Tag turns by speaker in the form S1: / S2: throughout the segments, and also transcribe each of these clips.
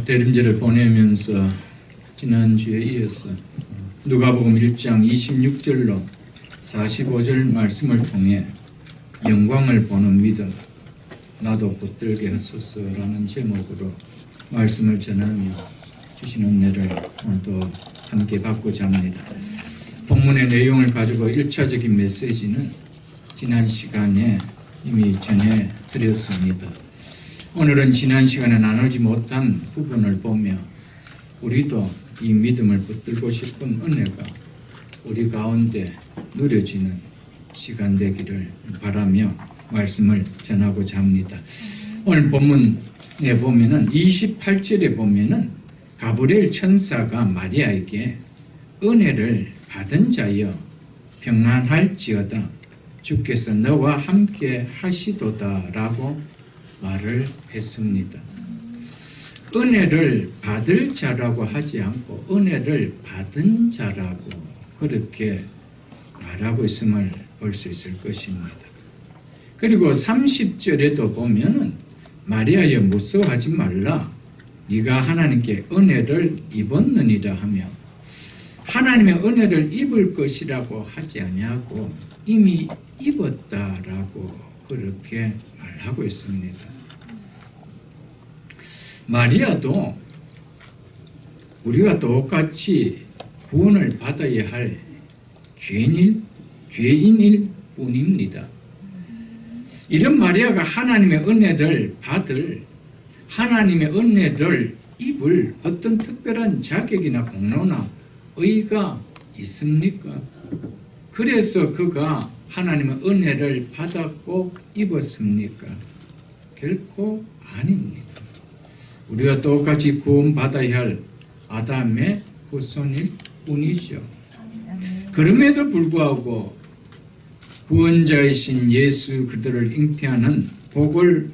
S1: 대림절을 보내면서 지난주에 이어서 누가복음 1장 26절로 45절 말씀을 통해 영광을 보는 믿음 나도 붙들게 하소서라는 제목으로 말씀을 전하며 주신 은혜를 오늘도 함께 받고자 합니다. 본문의 내용을 가지고 1차적인 메시지는 지난 시간에 이미 전해드렸습니다. 오늘은 지난 시간에 나누지 못한 부분을 보며 우리도 이 믿음을 붙들고 싶은 은혜가 우리 가운데 누려지는 시간 되기를 바라며 말씀을 전하고자 합니다. 오늘 본문에 보면은 28절에 보면은 가브리엘 천사가 마리아에게 은혜를 받은 자여 평안할지어다 주께서 너와 함께 하시도다라고 말을 했습니다. 은혜를 받을 자라고 하지 않고 은혜를 받은 자라고 그렇게 말하고 있음을 볼 수 있을 것입니다. 그리고 30절에도 보면은 마리아여 무서워하지 말라 네가 하나님께 은혜를 입었느니라 하며 하나님의 은혜를 입을 것이라고 하지 아니하고 이미 입었다라고 그렇게 말하고 있습니다. 마리아도 우리와 똑같이 구원을 받아야 할 죄인일 뿐입니다. 이런 마리아가 하나님의 은혜를 받을 하나님의 은혜를 입을 어떤 특별한 자격이나 공로나 의가 있습니까? 그래서 그가 하나님의 은혜를 받았고 입었습니까? 결코 아닙니다. 우리가 똑같이 구원받아야 할 아담의 후손일 뿐이죠. 그럼에도 불구하고 구원자이신 예수 그리스도를 잉태하는 복을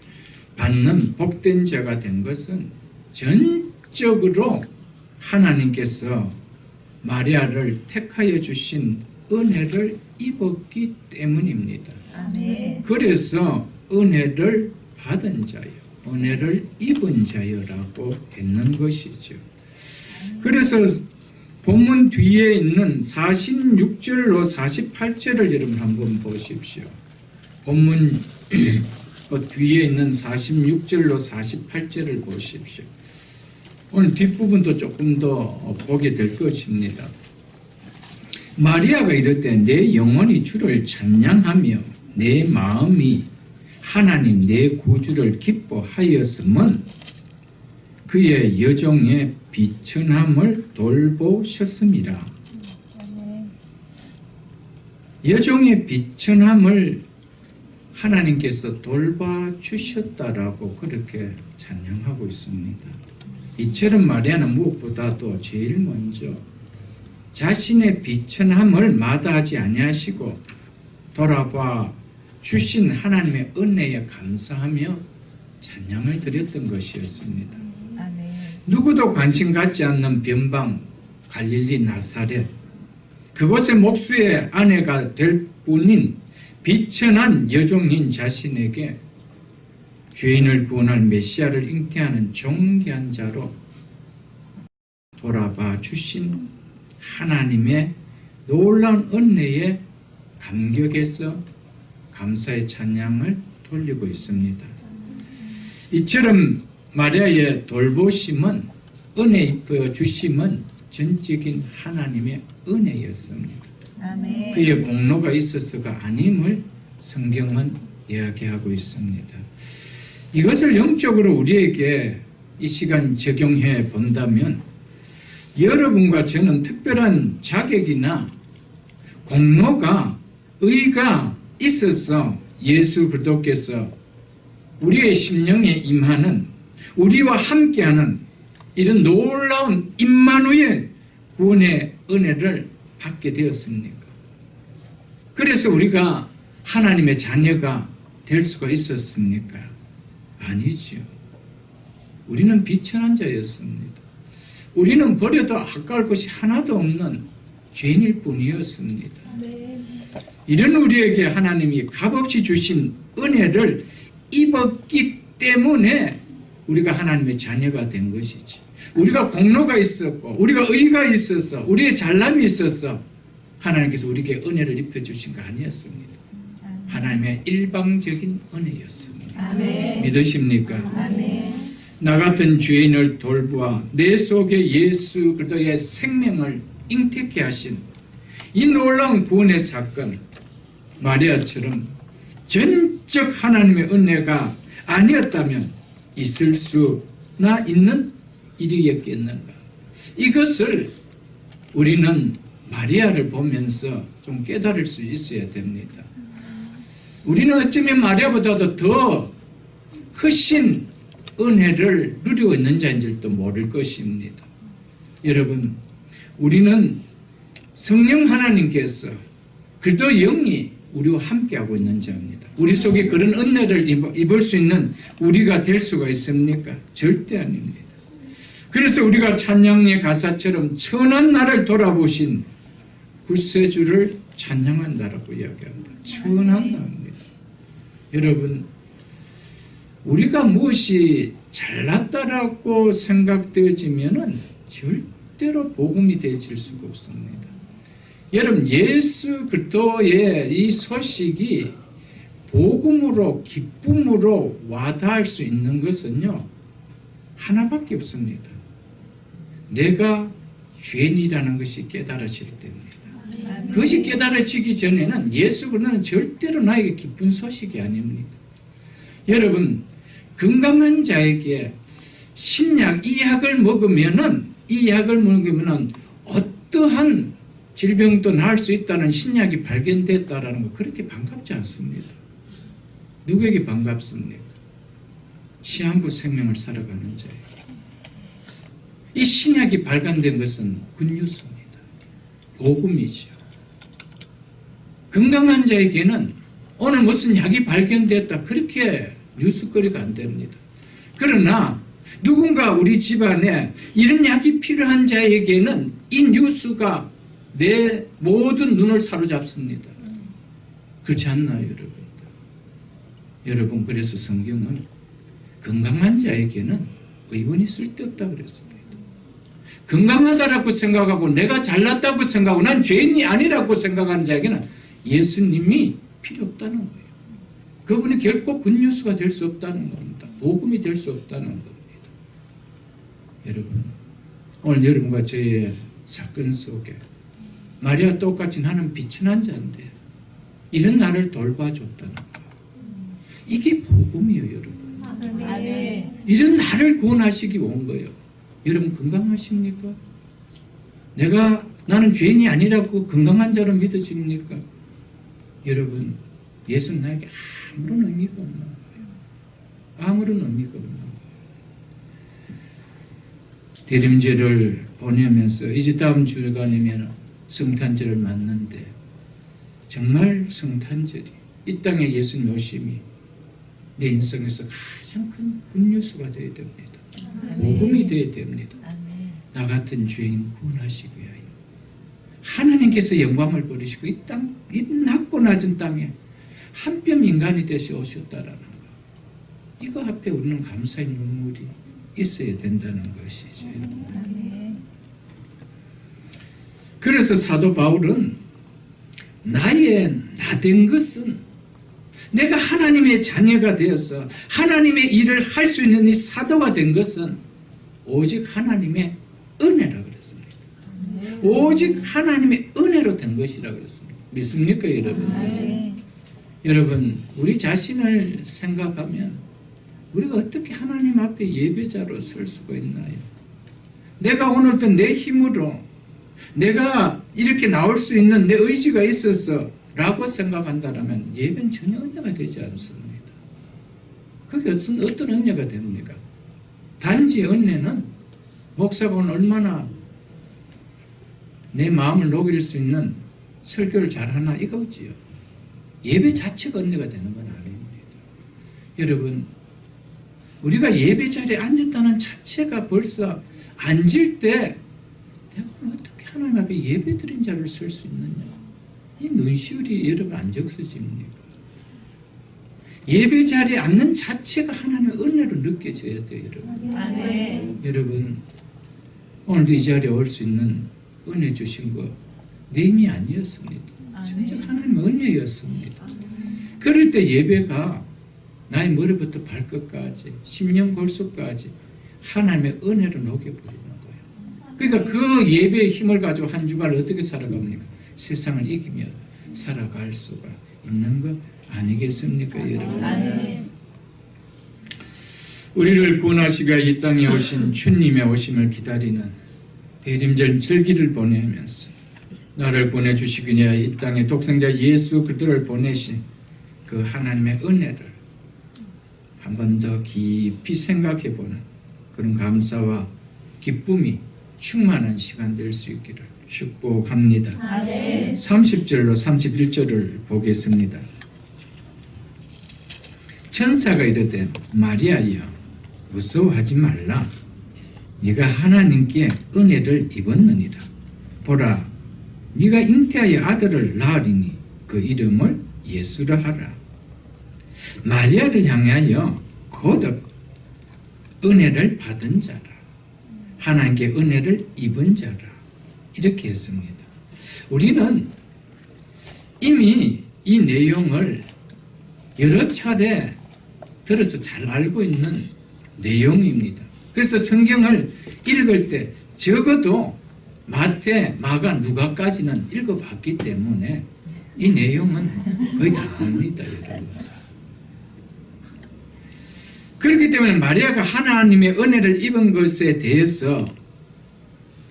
S1: 받는 복된 자가 된 것은 전적으로 하나님께서 마리아를 택하여 주신 은혜를 입었기 때문입니다. 아멘. 그래서 은혜를 받은 자요, 은혜를 입은 자요라고 했는 것이죠. 그래서 본문 뒤에 있는 46절로 48절을 여러분 한번 보십시오. 본문 뒤에 있는 46절로 48절을 보십시오. 오늘 뒷부분도 조금 더 보게 될 것입니다. 마리아가 이럴 때 내 영혼이 주를 찬양하며 내 마음이 하나님 내 구주를 기뻐하였음은 그의 여종의 비천함을 돌보셨습니다. 여종의 비천함을 하나님께서 돌봐주셨다라고 그렇게 찬양하고 있습니다. 이처럼 마리아는 무엇보다도 제일 먼저 자신의 비천함을 마다하지 아니하시고 돌아봐 주신 하나님의 은혜에 감사하며 찬양을 드렸던 것이었습니다. 누구도 관심 갖지 않는 변방 갈릴리 나사렛 그곳의 목수의 아내가 될 뿐인 비천한 여종인 자신에게 죄인을 구원할 메시아를 잉태하는 존귀한 자로 돌아봐 주신 하나님의 놀라운 은혜에 감격해서 감사의 찬양을 돌리고 있습니다. 이처럼 마리아의 돌보심은 은혜 입어 주심은 전적인 하나님의 은혜였습니다. 아멘. 그의 공로가 있어서가 아님을 성경은 이야기하고 있습니다. 이것을 영적으로 우리에게 이 시간 적용해 본다면 여러분과 저는 특별한 자격이나 공로가 의가 있어서 예수 그리스도께서 우리의 심령에 임하는 우리와 함께하는 이런 놀라운 임마누엘 구원의 은혜를 받게 되었습니까? 그래서 우리가 하나님의 자녀가 될 수가 있었습니까? 아니죠. 우리는 비천한 자였습니다. 우리는 버려도 아까울 것이 하나도 없는 죄인일 뿐이었습니다. 이런 우리에게 하나님이 값없이 주신 은혜를 입었기 때문에 우리가 하나님의 자녀가 된 것이지. 우리가 공로가 있었고 우리가 의가 있어서 우리의 잘남이 있어서 하나님께서 우리에게 은혜를 입혀주신 거 아니었습니다. 하나님의 일방적인 은혜였습니다.
S2: 아멘.
S1: 믿으십니까?
S2: 아멘.
S1: 나 같은 죄인을 돌보아 내 속에 예수 그리스도의 생명을 잉태케 하신 이 놀라운 구원의 사건, 마리아처럼 전적 하나님의 은혜가 아니었다면 있을 수나 있는 일이었겠는가? 이것을 우리는 마리아를 보면서 좀 깨달을 수 있어야 됩니다. 우리는 어쩌면 마리아보다도 더 크신 은혜를 누리고 있는 자인 줄도 모를 것입니다. 여러분, 우리는 성령 하나님께서 그리스도 영이 우리와 함께하고 있는 자입니다. 우리 속에 그런 은혜를 입을 수 있는 우리가 될 수가 있습니까? 절대 아닙니다. 그래서 우리가 찬양의 가사처럼 천한 나를 돌아보신 구세주를 찬양한다라고 이야기합니다. 천한 나입니다. 여러분, 우리가 무엇이 잘났다라고 생각되어지면은 절대로 복음이 되질 수가 없습니다. 여러분, 예수 그리스도의 이 소식이 복음으로 기쁨으로 와닿을 수 있는 것은요 하나밖에 없습니다. 내가 죄인이라는 것이 깨달아질 때입니다. 그것이 깨달아지기 전에는 예수 그리스도는 절대로 나에게 기쁜 소식이 아닙니다. 여러분, 건강한 자에게 신약 이 약을 먹으면은 어떠한 질병도 나을 수 있다는 신약이 발견됐다라는 거 그렇게 반갑지 않습니다. 누구에게 반갑습니까? 시한부 생명을 살아가는 자에게. 이 신약이 발견된 것은 굿뉴스입니다. 복음이죠. 건강한 자에게는 오늘 무슨 약이 발견됐다 그렇게 뉴스거리가 안 됩니다. 그러나 누군가 우리 집안에 이런 약이 필요한 자에게는 이 뉴스가 내 모든 눈을 사로잡습니다. 그렇지 않나요, 여러분? 여러분, 그래서 성경은 건강한 자에게는 의원이 쓸데없다 그랬습니다. 건강하다라고 생각하고 내가 잘났다고 생각하고 난 죄인이 아니라고 생각하는 자에게는 예수님이 필요 없다는 거예요. 그분이 결코 굿뉴스가 될 수 없다는 겁니다. 복음이 될 수 없다는 겁니다. 여러분, 오늘 여러분과 저의 사건 속에 마리아 똑같이 나는 비천한 자인데 이런 나를 돌봐줬다는 거. 이게 복음이에요, 여러분.
S2: 아멘.
S1: 이런 나를 구원하시기 온 거예요. 여러분 건강하십니까? 나는 죄인이 아니라고 건강한 자로 믿어집니까? 여러분, 예수는 나에게 아무런 의미가 없는 거예요. 아무런 의미가 없는 거예요. 대림절을 보내면서 이제 다음 주간이면 성탄절을 맞는데 정말 성탄절이 이 땅에 예수님 오심이 내 인생에서 가장 큰 굿뉴스가 되어야 됩니다. 복음이 되어야 됩니다. 나 같은 죄인 구원하시기 위하여 하나님께서 영광을 버리시고 이 낮고 낮은 땅에 한 뼘 인간이 되시 오셨다라는 것, 이거 앞에 우리는 감사의 눈물이 있어야 된다는 것이죠. 그래서 사도 바울은 나의 나된 것은 내가 하나님의 자녀가 되어서 하나님의 일을 할 수 있는 이 사도가 된 것은 오직 하나님의 은혜라 그랬습니다. 오직 하나님의 은혜로 된 것이라 그랬습니다. 믿습니까, 여러분? 여러분, 우리 자신을 생각하면 우리가 어떻게 하나님 앞에 예배자로 설 수가 있나요? 내가 오늘도 내 힘으로 내가 이렇게 나올 수 있는 내 의지가 있어서 라고 생각한다면 예배는 전혀 은혜가 되지 않습니다. 그게 어떤 은혜가 됩니까? 단지 은혜는 목사가 오늘 얼마나 내 마음을 녹일 수 있는 설교를 잘하나 이거지요. 예배 자체가 은혜가 되는 건 아닙니다. 여러분, 우리가 예배 자리에 앉았다는 자체가 벌써 앉을 때 내가 어떻게 하나님 앞에 예배 드린 자를 쓸 수 있느냐, 이 눈시울이 여러분 안 적서집니까? 예배 자리에 앉는 자체가 하나님의 은혜로 느껴져야 돼요, 여러분.
S2: 아멘.
S1: 여러분, 오늘도 이 자리에 올 수 있는 은혜 주신 거 내 힘이 아니었습니다. 진짜 하나님의 은혜였습니다. 그럴 때 예배가 나의 머리부터 발끝까지, 심령 골수까지 하나님의 은혜로 녹여버리는 거예요. 그러니까 그 예배의 힘을 가지고 한 주간을 어떻게 살아갑니까? 세상을 이기며 살아갈 수가 있는 것 아니겠습니까, 여러분?
S2: 아멘.
S1: 우리를 구원하시가 이 땅에 오신 주님의 오심을 기다리는 대림절 절기를 보내면서 나를 보내주시기 위하여 이 땅에 독생자 예수 그리스도를 보내신 그 하나님의 은혜를 한 번 더 깊이 생각해보는 그런 감사와 기쁨이 충만한 시간 될 수 있기를 축복합니다.
S2: 아멘.
S1: 30절로 31절을 보겠습니다. 천사가 이르되 마리아여 무서워하지 말라. 네가 하나님께 은혜를 입었느니라. 보라 네가 잉태하여 아들을 낳으리니 그 이름을 예수라 하라. 마리아를 향하여 거듭 은혜를 받은 자라. 하나님께 은혜를 입은 자라. 이렇게 했습니다. 우리는 이미 이 내용을 여러 차례 들어서 잘 알고 있는 내용입니다. 그래서 성경을 읽을 때 적어도 마태, 마가, 누가까지는 읽어봤기 때문에 이 내용은 거의 다 압니다, 여러분. 그렇기 때문에 마리아가 하나님의 은혜를 입은 것에 대해서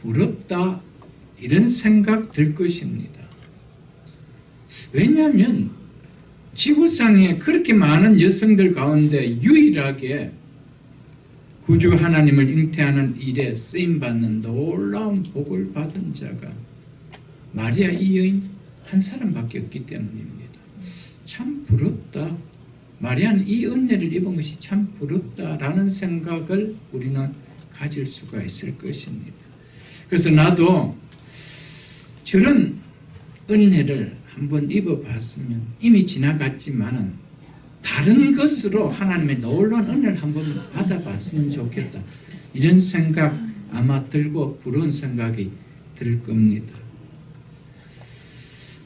S1: 부럽다 이런 생각 들 것입니다. 왜냐하면 지구상에 그렇게 많은 여성들 가운데 유일하게 구주 하나님을 잉태하는 일에 쓰임받는 놀라운 복을 받은 자가 마리아 이 여인 한 사람밖에 없기 때문입니다. 참 부럽다. 마리아는 이 은혜를 입은 것이 참 부럽다라는 생각을 우리는 가질 수가 있을 것입니다. 그래서 나도 저런 은혜를 한번 입어봤으면 이미 지나갔지만은 다른 것으로 하나님의 놀라운 은혜를 한번 받아봤으면 좋겠다. 이런 생각 아마 들고 부러운 생각이 들 겁니다.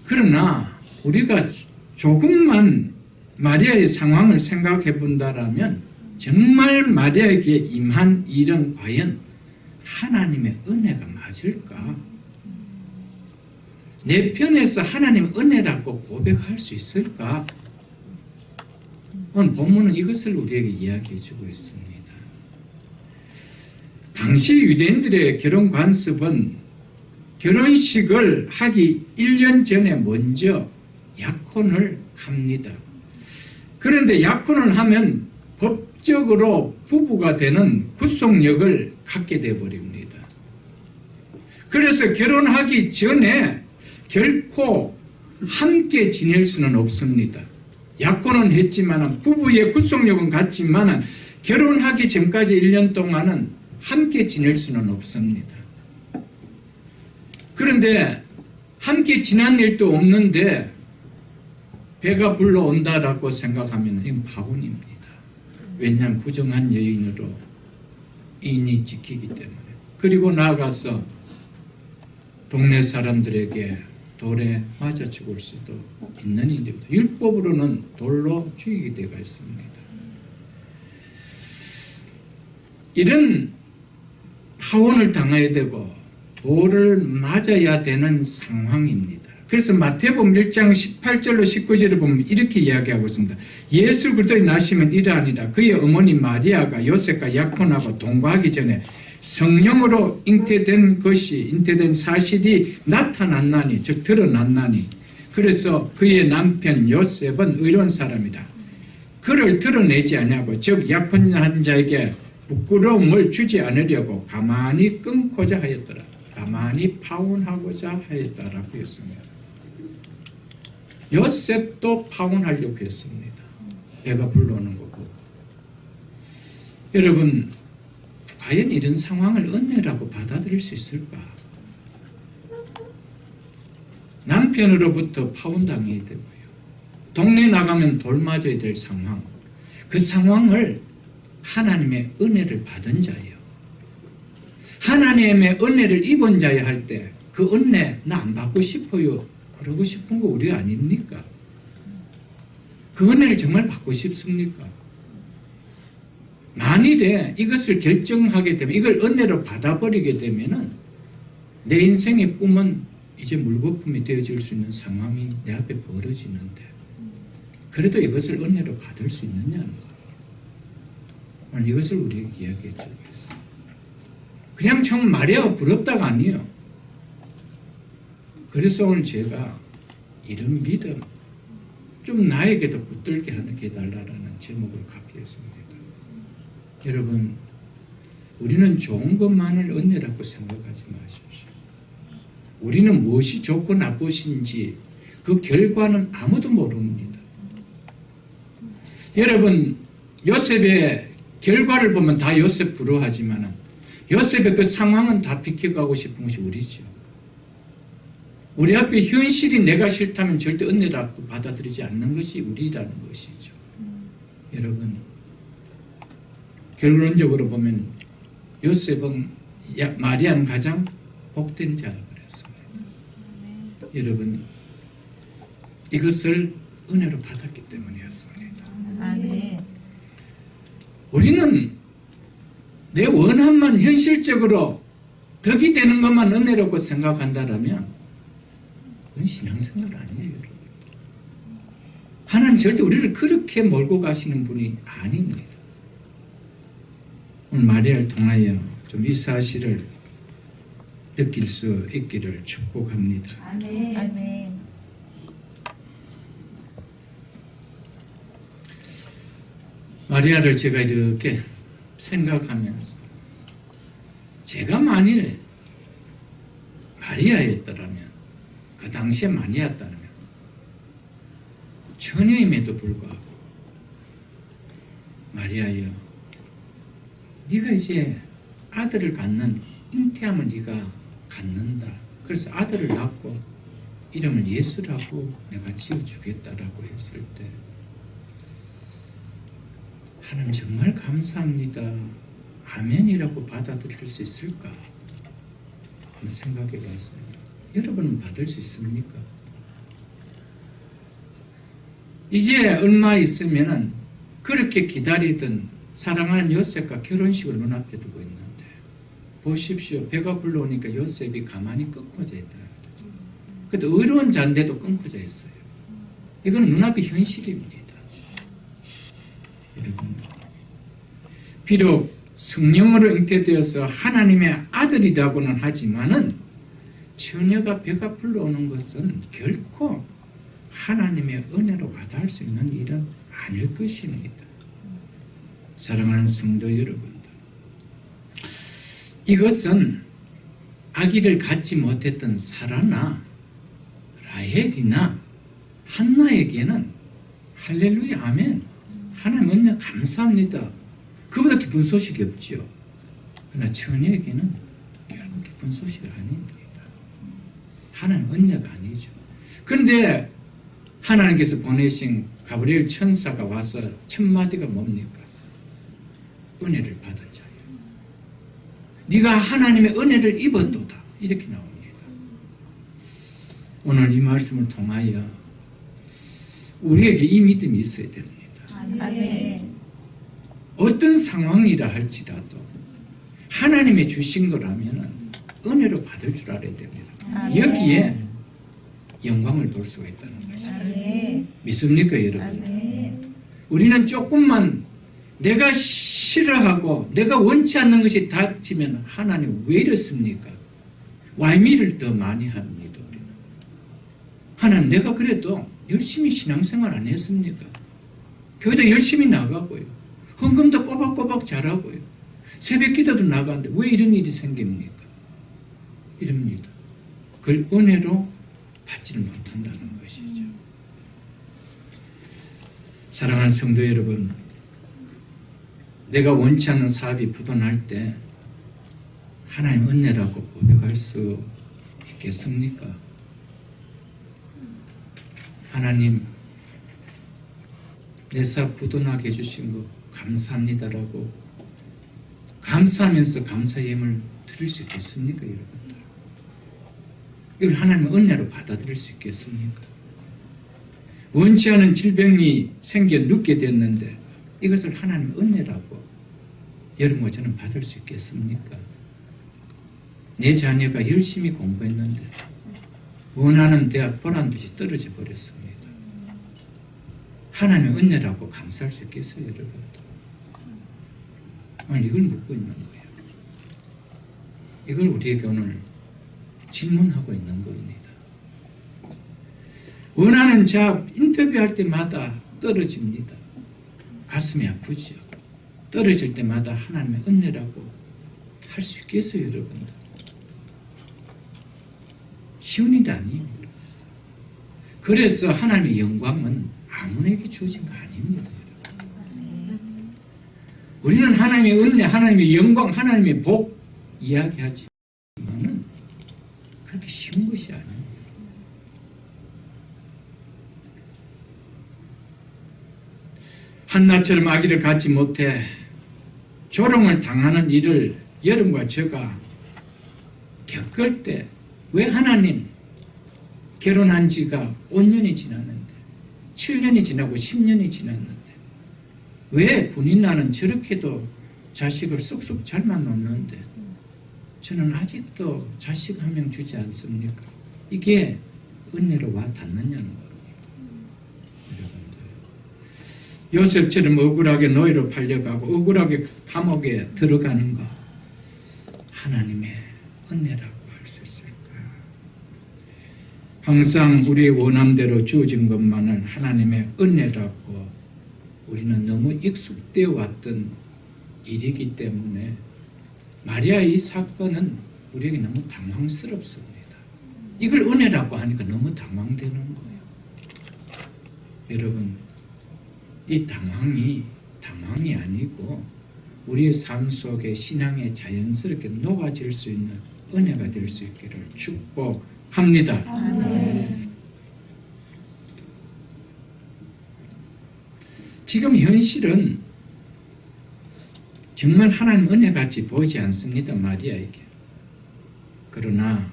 S1: 그러나 우리가 조금만 마리아의 상황을 생각해 본다라면 정말 마리아에게 임한 일은 과연 하나님의 은혜가 맞을까? 내 편에서 하나님의 은혜라고 고백할 수 있을까? 오늘 본문은 이것을 우리에게 이야기해 주고 있습니다. 당시 유대인들의 결혼 관습은 결혼식을 하기 1년 전에 먼저 약혼을 합니다. 그런데 약혼을 하면 법적으로 부부가 되는 구속력을 갖게 되어버립니다. 그래서 결혼하기 전에 결코 함께 지낼 수는 없습니다. 약혼은 했지만 부부의 구속력은 같지만 결혼하기 전까지 1년 동안은 함께 지낼 수는 없습니다. 그런데 함께 지난 일도 없는데 배가 불러온다라고 생각하면 이건 파혼입니다. 왜냐하면 부정한 여인으로 인이 찍히기 때문에. 그리고 나아가서 동네 사람들에게 돌에 맞아 죽을 수도 있는 일입니다. 율법으로는 돌로 죽이게 되어 있습니다. 이런 파혼을 당해야 되고 돌을 맞아야 되는 상황입니다. 그래서 마태복음 1장 18절로 19절을 보면 이렇게 이야기하고 있습니다. 예수 그리스도의 나심은 이러하니라. 그의 어머니 마리아가 요셉과 약혼하고 동거하기 전에 성령으로 잉태된 사실이 나타났나니, 즉 드러났나니, 그래서 그의 남편 요셉은 의로운 사람이다. 그를 드러내지 아니하고, 즉 약혼한 자에게 부끄러움을 주지 않으려고 가만히 끊고자 하였더라. 가만히 파혼하고자 하였다라고 했습니다. 요셉도 파혼하려고 했습니다. 배가 불러오는 거고. 여러분, 과연 이런 상황을 은혜라고 받아들일 수 있을까? 남편으로부터 파혼당해야 되고요. 동네 나가면 돌 맞아야 될 상황, 그 상황을 하나님의 은혜를 받은 자예요. 하나님의 은혜를 입은 자야 할 때 그 은혜 나 안 받고 싶어요. 그러고 싶은 거 우리 아닙니까? 그 은혜를 정말 받고 싶습니까? 만일에 이것을 결정하게 되면, 이걸 은혜로 받아버리게 되면은 내 인생의 꿈은 이제 물거품이 되어질 수 있는 상황이 내 앞에 벌어지는데, 그래도 이것을 은혜로 받을 수 있느냐는 거예요. 오늘 이것을 우리에게 이야기해 주고 있어요. 그냥 참 마리아가 부럽다가 아니에요. 그래서 오늘 제가 이런 믿음, 좀 나에게도 붙들게 하게 해달라는 제목을 갖게 했습니다. 여러분, 우리는 좋은 것만을 은혜라고 생각하지 마십시오. 우리는 무엇이 좋고 나쁘신지 그 결과는 아무도 모릅니다. 여러분, 요셉의 결과를 보면 다 요셉 부러워하지만 요셉의 그 상황은 다 비켜가고 싶은 것이 우리죠. 우리 앞에 현실이 내가 싫다면 절대 은혜라고 받아들이지 않는 것이 우리라는 것이죠. 여러분, 결론적으로 보면 요셉은 마리아는 가장 복된 자라고 그랬습니다. 여러분, 이것을 은혜로 받았기 때문이었습니다.
S2: 아멘.
S1: 우리는 내 원함만 현실적으로 덕이 되는 것만 은혜라고 생각한다면 그건 신앙생활 아니에요, 여러분. 하나님 절대 우리를 그렇게 몰고 가시는 분이 아닙니다. 오늘 마리아를 통하여 좀 이 사실을 느낄 수 있기를 축복합니다.
S2: 아멘. 아멘.
S1: 마리아를 제가 이렇게 생각하면서 제가 만일 마리아였더라면, 그 당시에 마리아였다면 처녀임에도 불구하고 마리아여, 네가 이제 아들을 갖는 잉태함을 네가 갖는다. 그래서 아들을 낳고 이름을 예수라고 내가 지어주겠다라고 했을 때 하나님 정말 감사합니다. 아멘이라고 받아들일 수 있을까? 한번 생각해 봤습니다. 여러분은 받을 수 있습니까? 이제 얼마 있으면은 그렇게 기다리던 사랑하는 요셉과 결혼식을 눈앞에 두고 있는데 보십시오. 배가 불러오니까 요셉이 가만히 끊고져 있더라고요. 그때 의로운 자인데도 끊고져 있어요. 이건 눈앞의 현실입니다. 여러분, 비록 성령으로 잉태되어서 하나님의 아들이라고는 하지만은 처녀가 배가 불러오는 것은 결코 하나님의 은혜로 받아할 수 있는 일은 아닐 것입니다. 사랑하는 성도 여러분들, 이것은 아기를 갖지 못했던 사라나 라헬이나 한나에게는 할렐루야 아멘, 하나님 은혜 감사합니다, 그보다 기쁜 소식이 없죠. 그러나 처녀에게는 결국 기쁜 소식이 아닙니다. 하나님 은혜가 아니죠. 그런데 하나님께서 보내신 가브리엘 천사가 와서 첫 마디가 뭡니까? 은혜를 받은 자예요. 네가 하나님의 은혜를 입었도다, 이렇게 나옵니다. 오늘 이 말씀을 통하여 우리에게 이 믿음이 있어야 됩니다.
S2: 아멘.
S1: 어떤 상황이라 할지라도 하나님의 주신 거라면 은혜로 받을 줄 알아야 됩니다.
S2: 아멘.
S1: 여기에 영광을 볼 수가 있다는 것입니다.
S2: 아멘.
S1: 믿습니까, 여러분?
S2: 아멘.
S1: 우리는 조금만 내가 싫어하고 내가 원치 않는 것이 닥치면 하나님 왜 이렇습니까? 왈미를 더 많이 합니다. 우리는. 하나님, 내가 그래도 열심히 신앙생활 안 했습니까? 교회도 열심히 나가고요. 헌금도 꼬박꼬박 잘하고요. 새벽 기도도 나가는데 왜 이런 일이 생깁니까? 이럽니다. 그걸 은혜로 받지를 못한다는 것이죠. 사랑하는 성도 여러분, 내가 원치 않는 사업이 부도날 때 하나님 은혜라고 고백할 수 있겠습니까? 하나님, 내사 부도나게 해주신 거 감사합니다라고 감사하면서 감사 예물 드릴 수 있겠습니까, 여러분들? 이걸 하나님의 은혜로 받아들일 수 있겠습니까? 원치 않은 질병이 생겨 눕게 됐는데 이것을 하나님의 은혜라고 여러분과 저는 받을 수 있겠습니까? 내 자녀가 열심히 공부했는데 원하는 대학 보란 듯이 떨어져 버렸습니다. 하나님의 은혜라고 감사할 수 있겠어요, 여러분? 오늘 이걸 묻고 있는 거예요. 이걸 우리에게 오늘 질문하고 있는 겁니다. 원하는 잡 인터뷰할 때마다 떨어집니다. 가슴이 아프죠. 떨어질 때마다 하나님의 은혜라고 할 수 있겠어요, 여러분들? 쉬운 일이 아닙니다. 그래서 하나님의 영광은 아무에게 주어진 거 아닙니다. 우리는 하나님의 은혜, 하나님의 영광, 하나님의 복 이야기하지만은 그렇게 쉬운 것이 아닙니다. 한나처럼 아기를 갖지 못해 조롱을 당하는 일을 여러분과 제가 겪을 때 왜 하나님 결혼한 지가 5년이 지났는데 7년이 지나고 10년이 지났는데 왜 본인나는 저렇게도 자식을 쏙쏙 잘만 놓는데 저는 아직도 자식 한 명 주지 않습니까? 이게 은혜로 와 닿느냐는 겁니다. 여러분들, 요셉처럼 억울하게 노예로 팔려가고 억울하게 감옥에 들어가는 거 하나님의 은혜라고 할 수 있을까? 항상 우리의 원함대로 주어진 것만을 하나님의 은혜라고 우리는 너무 익숙되어 왔던 일이기 때문에 마리아의 이 사건은 우리에게 너무 당황스럽습니다. 이걸 은혜라고 하니까 너무 당황되는 거예요. 여러분, 이 당황이 아니고 우리의 삶 속에 신앙에 자연스럽게 녹아질 수 있는 은혜가 될 수 있기를 축복합니다.
S2: 아멘.
S1: 지금 현실은 정말 하나님 은혜같이 보이지 않습니다, 마리아에게. 그러나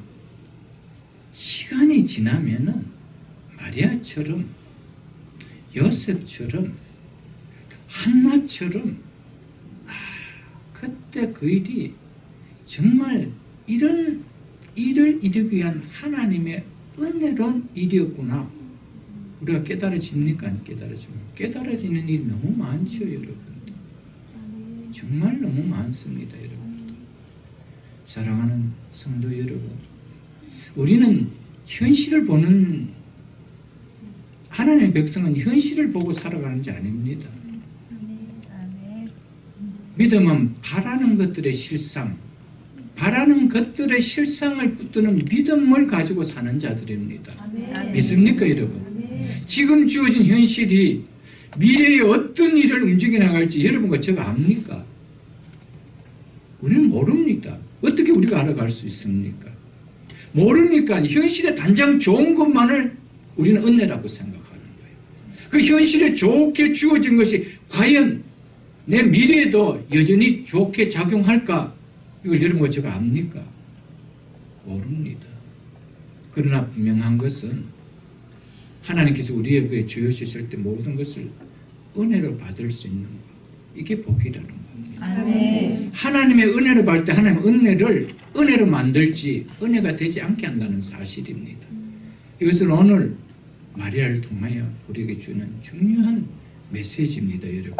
S1: 시간이 지나면은 마리아처럼 요셉처럼 한나처럼 그때 그 일이 정말 이런 일을 이루기 위한 하나님의 은혜로운 일이었구나. 우리가 깨달아집니까? 안 깨달아집니까? 깨달아지는 일이 너무 많죠, 여러분. 정말 너무 많습니다, 여러분. 사랑하는 성도 여러분, 우리는 현실을 보는, 하나님의 백성은 현실을 보고 살아가는 게 아닙니다. 믿음은 바라는 것들의 실상, 바라는 것들의 실상을 붙드는 믿음을 가지고 사는 자들입니다.
S2: 아멘.
S1: 믿습니까, 여러분?
S2: 아멘.
S1: 지금 주어진 현실이 미래에 어떤 일을 움직여 나갈지 여러분과 제가 압니까? 우리는 모릅니다. 어떻게 우리가 알아갈 수 있습니까? 모르니까 현실에 단장 좋은 것만을 우리는 은혜라고 생각하는 거예요. 그 현실에 좋게 주어진 것이 과연 내 미래에도 여전히 좋게 작용할까? 이걸 여러분과 제가 압니까? 모릅니다. 그러나 분명한 것은 하나님께서 우리에게 주어주실 때 모든 것을 은혜로 받을 수 있는 것, 이게 복이라는 겁니다.
S2: 아멘.
S1: 하나님의 은혜로 받을 때 하나님의 은혜를 은혜로 만들지 은혜가 되지 않게 한다는 사실입니다. 이것을 오늘 마리아를 통하여 우리에게 주는 중요한 메시지입니다, 여러분.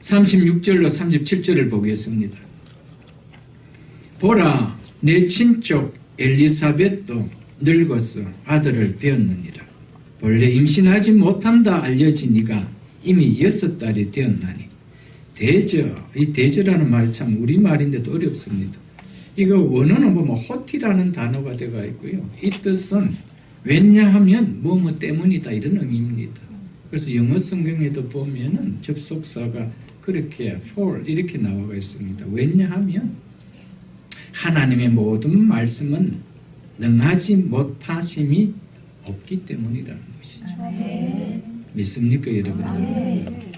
S1: 36절로 37절을 보겠습니다. 보라, 내 친족 엘리사벳도 늙어서 아들을 배었느니라. 본래 임신하지 못한다 알려지니가 이미 6달이 되었나니. 대저, 이 대저라는 말이 참 우리말인데도 어렵습니다. 이거 원어는 보면 호티라는 단어가 되어 있고요. 이 뜻은 왜냐하면 뭐뭐 때문이다 이런 의미입니다. 그래서 영어 성경에도 보면은 접속사가 그렇게 for 이렇게 나와 있습니다. 왜냐하면 하나님의 모든 말씀은 능하지 못하심이 없기 때문이라는 것이죠.
S2: 아멘.
S1: 믿습니까, 여러분들?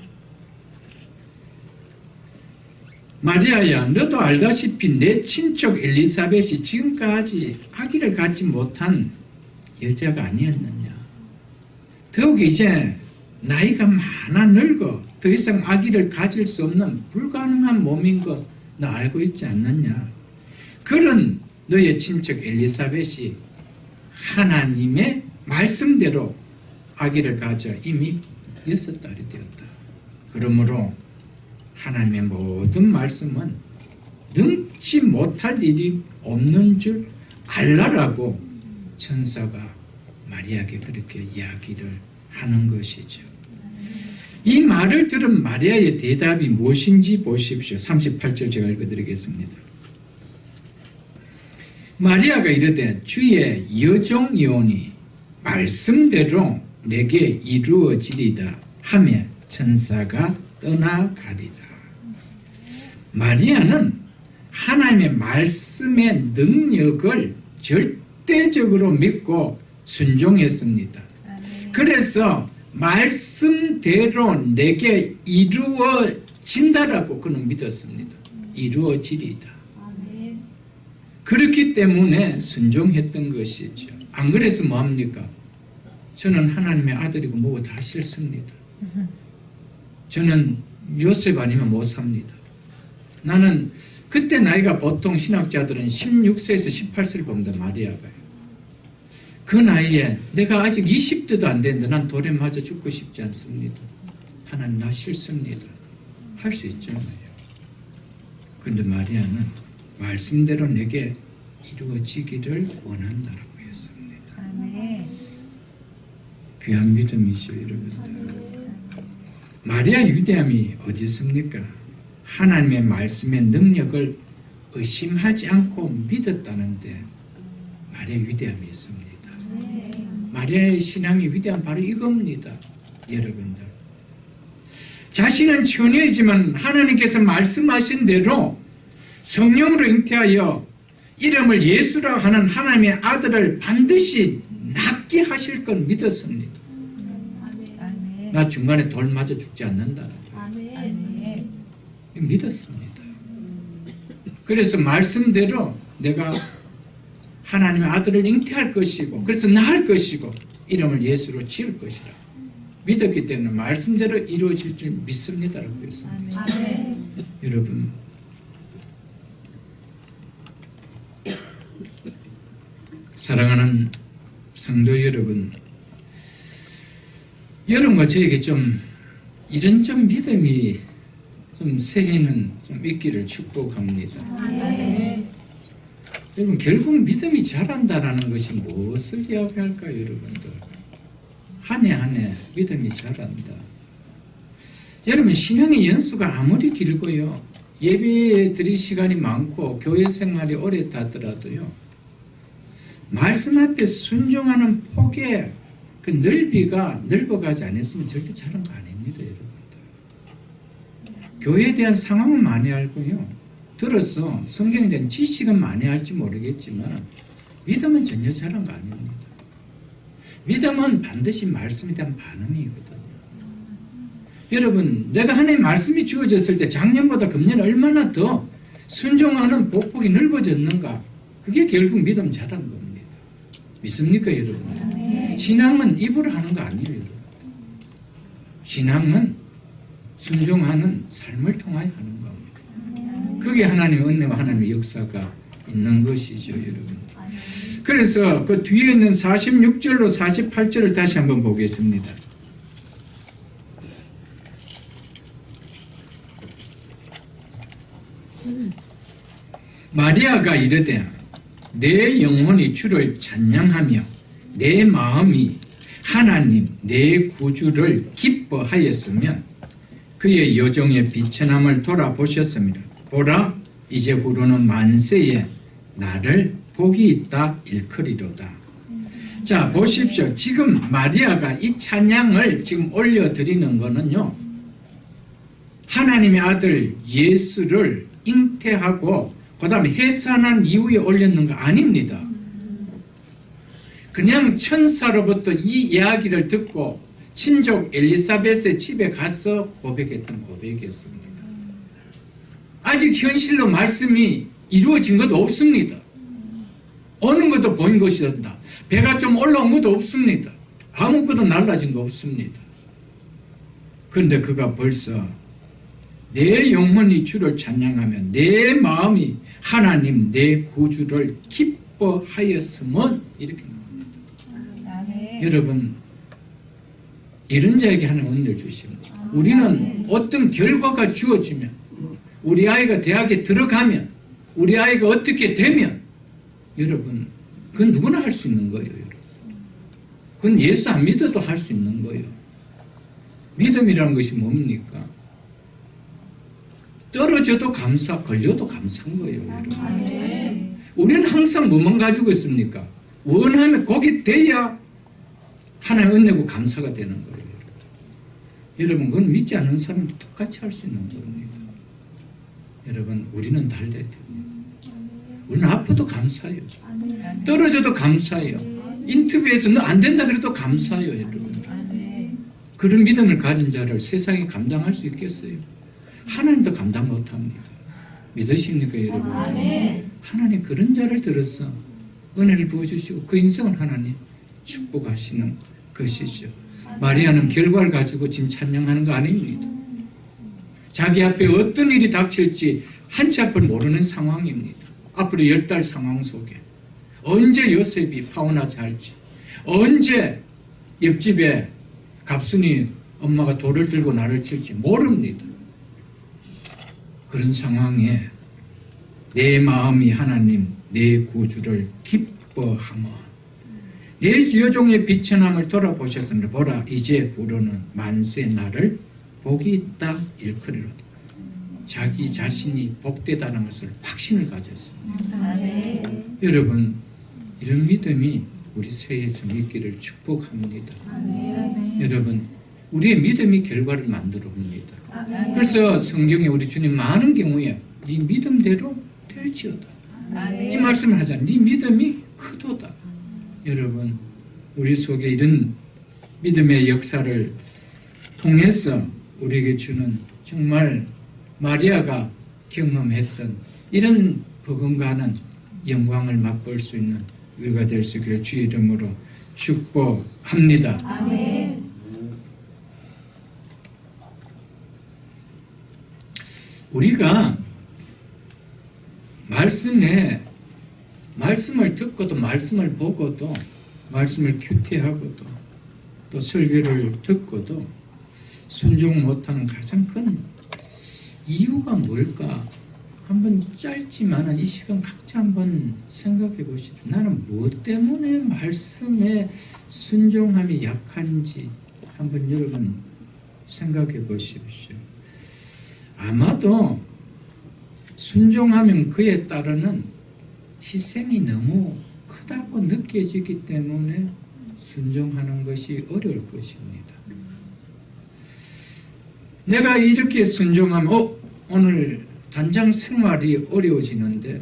S1: 마리아야, 너도 알다시피 내 친척 엘리사벳이 지금까지 아기를 갖지 못한 여자가 아니었느냐. 더욱 이제 나이가 많아 늙어 더 이상 아기를 가질 수 없는 불가능한 몸인 거 너 알고 있지 않느냐. 그런 너의 친척 엘리사벳이 하나님의 말씀대로 아기를 가져 이미 6달이 되었다. 그러므로 하나님의 모든 말씀은 능치 못할 일이 없는 줄 알라라고 천사가 마리아에게 그렇게 이야기를 하는 것이죠. 이 말을 들은 마리아의 대답이 무엇인지 보십시오. 38절 제가 읽어드리겠습니다. 마리아가 이르되 주의 여종이오니 말씀대로 내게 이루어지리다 하며 천사가 떠나가리다. 마리아는 하나님의 말씀의 능력을 절대적으로 믿고 순종했습니다. 그래서 말씀대로 내게 이루어진다라고 그는 믿었습니다. 이루어지리다. 그렇기 때문에 순종했던 것이죠. 안 그래서 뭐합니까? 저는 하나님의 아들이고 뭐고 다 싫습니다. 저는 요셉 아니면 못 삽니다. 나는 그때 나이가 보통 신학자들은 16세에서 18세를 봅니다. 마리아가요. 그 나이에 내가 아직 20대도 안 됐는데 난 돌에 맞아 죽고 싶지 않습니다. 하나님 나 싫습니다. 할 수 있잖아요. 그런데 마리아는 말씀대로 내게 이루어지기를 원한다라고 했습니다.
S2: 아멘.
S1: 귀한 믿음이죠, 여러분들. 마리아의 위대함이 어디 있습니까? 하나님의 말씀의 능력을 의심하지 않고 믿었다는데 마리아의 위대함이 있습니다. 마리아의 신앙이 위대한 바로 이겁니다. 여러분들. 자신은 처녀이지만 하나님께서 말씀하신 대로 성령으로 잉태하여 이름을 예수라 하는 하나님의 아들을 반드시 낫게 하실 건 믿었습니다. 나 중간에 돌 맞아 죽지 않는다. 믿었습니다. 그래서 말씀대로 내가 하나님의 아들을 잉태할 것이고 그래서 낳을 것이고 이름을 예수로 지을 것이라 믿었기 때문에 말씀대로 이루어질 줄 믿습니다라고 했습니다. 여러분, 사랑하는 성도 여러분, 여러분과 저에게 좀 이런 좀 믿음이 좀 새해는 좀 있기를 축복합니다. 여러분, 결국 믿음이 자란다라는 것이 무엇을 이야기할까요, 여러분들? 한 해 한 해 믿음이 자란다. 여러분, 신앙의 연수가 아무리 길고요, 예배 드릴 시간이 많고 교회 생활이 오래되더라도요, 말씀 앞에 순종하는 폭의 그 넓이가 넓어가지 않았으면 절대 자란 거 아닙니다, 여러분들. 교회에 대한 상황은 많이 알고요, 들어서 성경에 대한 지식은 많이 알지 모르겠지만 믿음은 전혀 자란 거 아닙니다. 믿음은 반드시 말씀에 대한 반응이거든요. 여러분, 내가 하나님의 말씀이 주어졌을 때 작년보다 금년 얼마나 더 순종하는 복폭이 넓어졌는가, 그게 결국 믿음 자란 겁니다. 믿습니까, 여러분? 신앙은 입으로 하는 거 아니에요, 여러분. 신앙은 순종하는 삶을 통하여 하는 겁니다. 그게 하나님의 은혜와 하나님의 역사가 있는 것이죠, 여러분. 그래서 그 뒤에 있는 46절로 48절을 다시 한번 보겠습니다. 마리아가 이르되 내 영혼이 주를 찬양하며 내 마음이 하나님 내 구주를 기뻐하였으면 그의 여종의 비천함을 돌아보셨습니다. 보라, 이제 후로는 만세에 나를 복이 있다 일컬이로다. 자, 보십시오. 지금 마리아가 이 찬양을 지금 올려드리는 거는요, 하나님의 아들 예수를 잉태하고 그 다음에 해산한 이후에 올렸는 거 아닙니다. 그냥 천사로부터 이 이야기를 듣고 친족 엘리사벳의 집에 가서 고백했던 고백이었습니다. 아직 현실로 말씀이 이루어진 것도 없습니다. 어느 것도 보인 것이 없다. 배가 좀 올라온 것도 없습니다. 아무것도 날라진 거 없습니다. 그런데 그가 벌써 내 영혼이 주를 찬양하며 내 마음이 하나님 내 구주를 기뻐하였음은 이렇게 나옵니다. 여러분, 이런 자에게 하는 은혜를 주십니다. 우리는 어떤 결과가 주어지면, 우리 아이가 대학에 들어가면, 우리 아이가 어떻게 되면, 여러분, 그건 누구나 할 수 있는 거예요. 여러분. 그건 예수 안 믿어도 할 수 있는 거예요. 믿음이라는 것이 뭡니까? 떨어져도 감사, 걸려도 감사한 거예요. 여러분. 우리는 항상 뭐만 가지고 있습니까? 원하면 거기 돼야 하나님 은혜고 감사가 되는 거예요. 여러분, 그건 믿지 않는 사람도 똑같이 할 수 있는 겁니다. 여러분, 우리는 달라야 됩니다. 우리는 아파도 감사해요. 떨어져도 감사해요. 인터뷰에서 너 안 된다 그래도 감사해요. 여러분. 그런 믿음을 가진 자를 세상이 감당할 수 있겠어요? 하나님도 감당 못합니다. 믿으십니까, 여러분? 하나님 그런 자를 들어서 은혜를 부어주시고 그 인생을 하나님 축복하시는 것이죠. 마리아는 결과를 가지고 지금 찬양하는 거 아닙니다. 자기 앞에 어떤 일이 닥칠지 한치 앞을 모르는 상황입니다. 앞으로 10달 상황 속에 언제 요셉이 파혼하지 할지, 언제 옆집에 갑순이 엄마가 돌을 들고 나를 칠지 모릅니다. 그런 상황에 내 마음이 하나님 내 구주를 기뻐하며 내 여종의 비천함을 돌아보셨으니 보라 이제 부르는 만세 나를 복이 있다 일컬이로다. 자기 자신이 복되다는 것을 확신을 가졌습니다. 여러분, 이런 믿음이 우리 새해 좀 있기를 축복합니다. 여러분, 우리의 믿음이 결과를 만들어 옵니다. 그래서 성경에 우리 주님 많은 경우에 네 믿음대로 될지어다. 이 말씀을 하잖아요. 네 믿음이 크도다. 여러분, 우리 속에 이런 믿음의 역사를 통해서 우리에게 주는 정말 마리아가 경험했던 이런 복음과는 영광을 맛볼 수 있는 우리가 될 수 있기를 주의 이름으로 축복합니다.
S2: 아멘.
S1: 우리가 말씀을 듣고도 말씀을 보고도 말씀을 큐티하고도 또 설교를 듣고도 순종 못하는 가장 큰 이유가 뭘까? 한번 짧지만 이 시간 각자 한번 생각해 보십시오. 나는 무엇 때문에 말씀에 순종함이 약한지 한번 여러분 생각해 보십시오. 아마도 순종하면 그에 따르는 희생이 너무 크다고 느껴지기 때문에 순종하는 것이 어려울 것입니다. 내가 이렇게 순종하면 오늘 단장 생활이 어려워지는데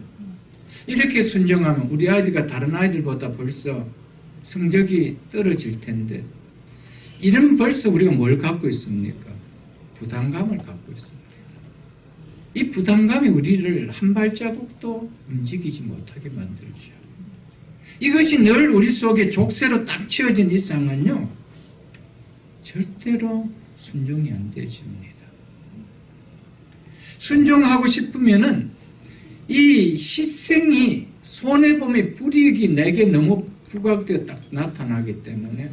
S1: 이렇게 순종하면 우리 아이들과 다른 아이들보다 벌써 성적이 떨어질 텐데 이런 벌써 우리가 뭘 갖고 있습니까? 부담감을 갖고 있습니다. 이 부담감이 우리를 한 발자국도 움직이지 못하게 만들죠. 이것이 늘 우리 속에 족쇄로 딱 치어진 이상은요 절대로 순종이 안 되집니다. 순종하고 싶으면은 이 희생이 손해보험의 불이익이 내게 너무 부각되어 딱 나타나기 때문에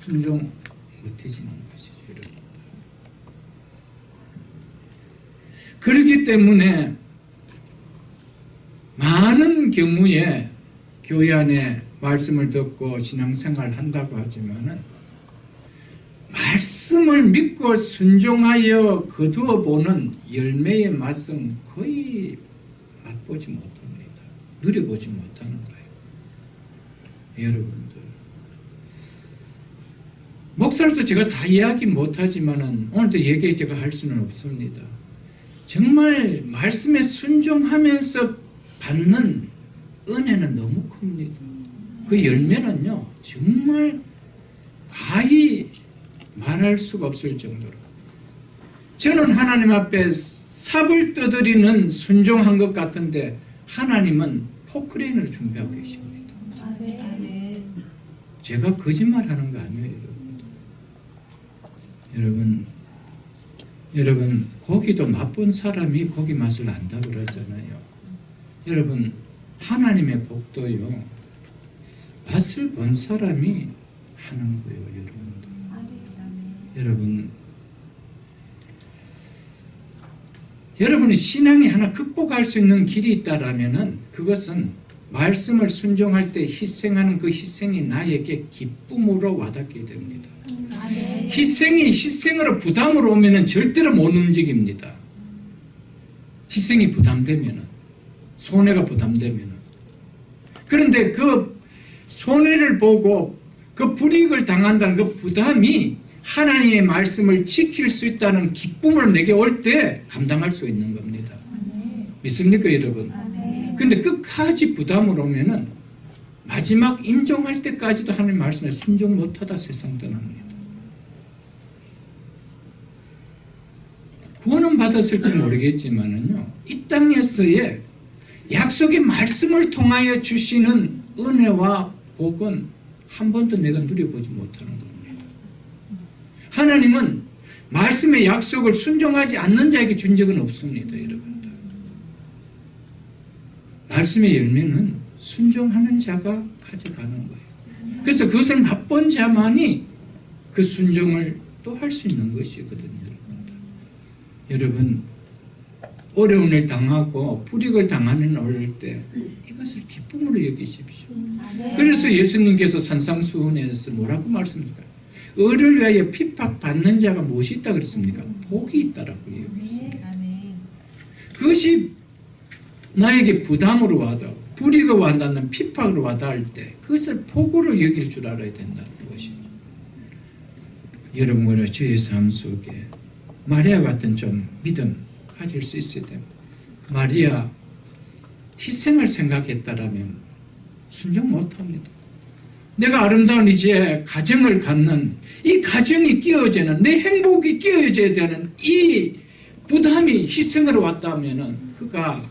S1: 순종 못해지는 것이죠. 여러분. 그렇기 때문에 많은 경우에 교회 안에 말씀을 듣고 신앙생활을 한다고 하지만은 말씀을 믿고 순종하여 거두어 보는 열매의 맛은 거의 맛보지 못합니다. 누려보지 못하는 거예요. 여러분들. 목사로서 제가 다 이야기 못하지만은 오늘도 얘기 제가 할 수는 없습니다. 정말 말씀에 순종하면서 받는 은혜는 너무 큽니다. 그 열매는요, 정말 과히 말할 수가 없을 정도로 저는 하나님 앞에 삽을 떠들이는 순종한 것 같은데 하나님은 포크레인을 준비하고 계십니다.
S2: 아멘.
S1: 제가 거짓말하는 거 아니에요, 여러분. 여러분 고기도 맛본 사람이 고기 맛을 안다 그러잖아요. 여러분 하나님의 복도요 맛을 본 사람이 하는 거예요, 여러분. 여러분이 신앙이 하나 극복할 수 있는 길이 있다라면은 그것은 말씀을 순종할 때 희생하는 그 희생이 나에게 기쁨으로 와닿게 됩니다. 희생이 희생으로 부담으로 오면은 절대로 못 움직입니다. 희생이 부담되면은 손해가 부담되면은 그런데 그 손해를 보고 그 불이익을 당한다는 그 부담이 하나님의 말씀을 지킬 수 있다는 기쁨을 내게 올 때 감당할 수 있는 겁니다. 믿습니까, 여러분? 근데 끝까지 부담을 오면은 마지막 임종할 때까지도 하나님 말씀에 순종 못하다 세상 떠납니다. 구원은 받았을지 모르겠지만은요, 이 땅에서의 약속의 말씀을 통하여 주시는 은혜와 복은 한 번도 내가 누려보지 못하는 겁니다. 하나님은 말씀의 약속을 순종하지 않는 자에게 준 적은 없습니다, 여러분들. 말씀의 열매는 순종하는 자가 가져가는 거예요. 그래서 그것을 맛본 자만이 그 순종을 또 할 수 있는 것이거든요, 여러분들. 여러분, 어려움을 당하고 불이익을 당하는 어릴 때 이것을 기쁨으로 여기십시오. 그래서 예수님께서 산상수훈에서 뭐라고 말씀하실까요? 의를 위하여 핍박받는 자가 무엇이 있다 그랬습니까? 복이 있다라고 얘기했습니다. 그것이 나에게 부담으로 와닿고 불이익을 와닿는 핍박으로 와닿을 때 그것을 복으로 여길 줄 알아야 된다는 것이죠. 여러분과 저의 삶 속에 마리아 같은 좀 믿음 가질 수 있어야 됩니다. 마리아 희생을 생각했다라면 순종 못합니다. 내가 아름다운 이제 가정을 갖는 이 가정이 끼어지는 내 행복이 끼어져야 되는 이 부담이 희생으로 왔다면 그가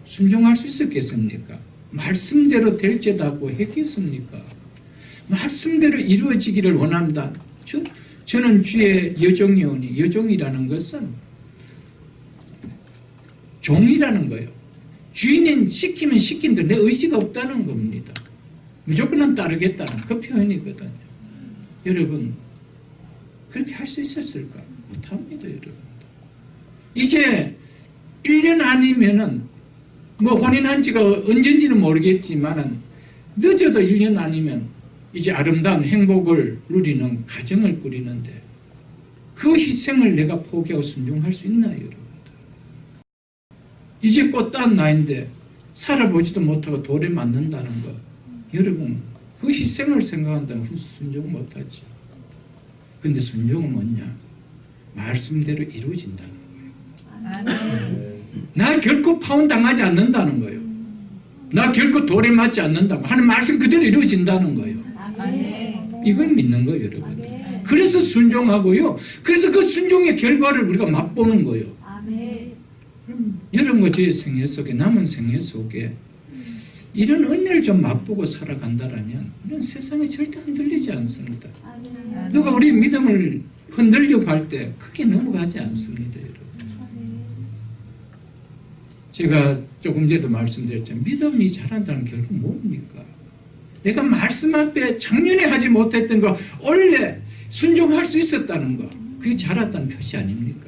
S1: 순종할 수 있었겠습니까? 말씀대로 될지다고 했겠습니까? 말씀대로 이루어지기를 원한다. 저는 주의 여종이오니, 여종이라는 것은 종이라는 거예요. 주인은 시키면 시킨데 내 의지가 없다는 겁니다. 무조건 따르겠다는 그 표현이거든요. 여러분, 그렇게 할 수 있었을까? 못합니다, 여러분. 이제 1년 아니면은 뭐 혼인한 지가 언젠지는 모르겠지만은 늦어도 1년 아니면 이제 아름다운 행복을 누리는 가정을 꾸리는데 그 희생을 내가 포기하고 순종할 수 있나요, 여러분들? 이제 꽃단 나이인데 살아보지도 못하고 돌에 맞는다는 거, 여러분 그 희생을 생각한다면 순종 못하지. 근데 순종은 뭐냐? 말씀대로 이루어진다는 거예요. 나 결코 파혼당하지 않는다는 거예요. 나 결코 돌에 맞지 않는다고 하는 말씀 그대로 이루어진다는 거예요. 이걸 믿는 거예요, 여러분. 그래서 순종하고요. 그래서 그 순종의 결과를 우리가 맛보는 거예요. 여러분과 저의 생애 속에, 남은 생애 속에 이런 은혜를 좀 맛보고 살아간다라면 이런 세상에 절대 흔들리지 않습니다. 누가 우리 믿음을 흔들려고 할 때 크게 넘어가지 않습니다, 여러분. 제가 조금 전에도 말씀드렸지만 믿음이 자란다는 결국 뭡니까? 내가 말씀 앞에 작년에 하지 못했던 거 원래 순종할 수 있었다는 거, 그게 자랐다는 표시 아닙니까?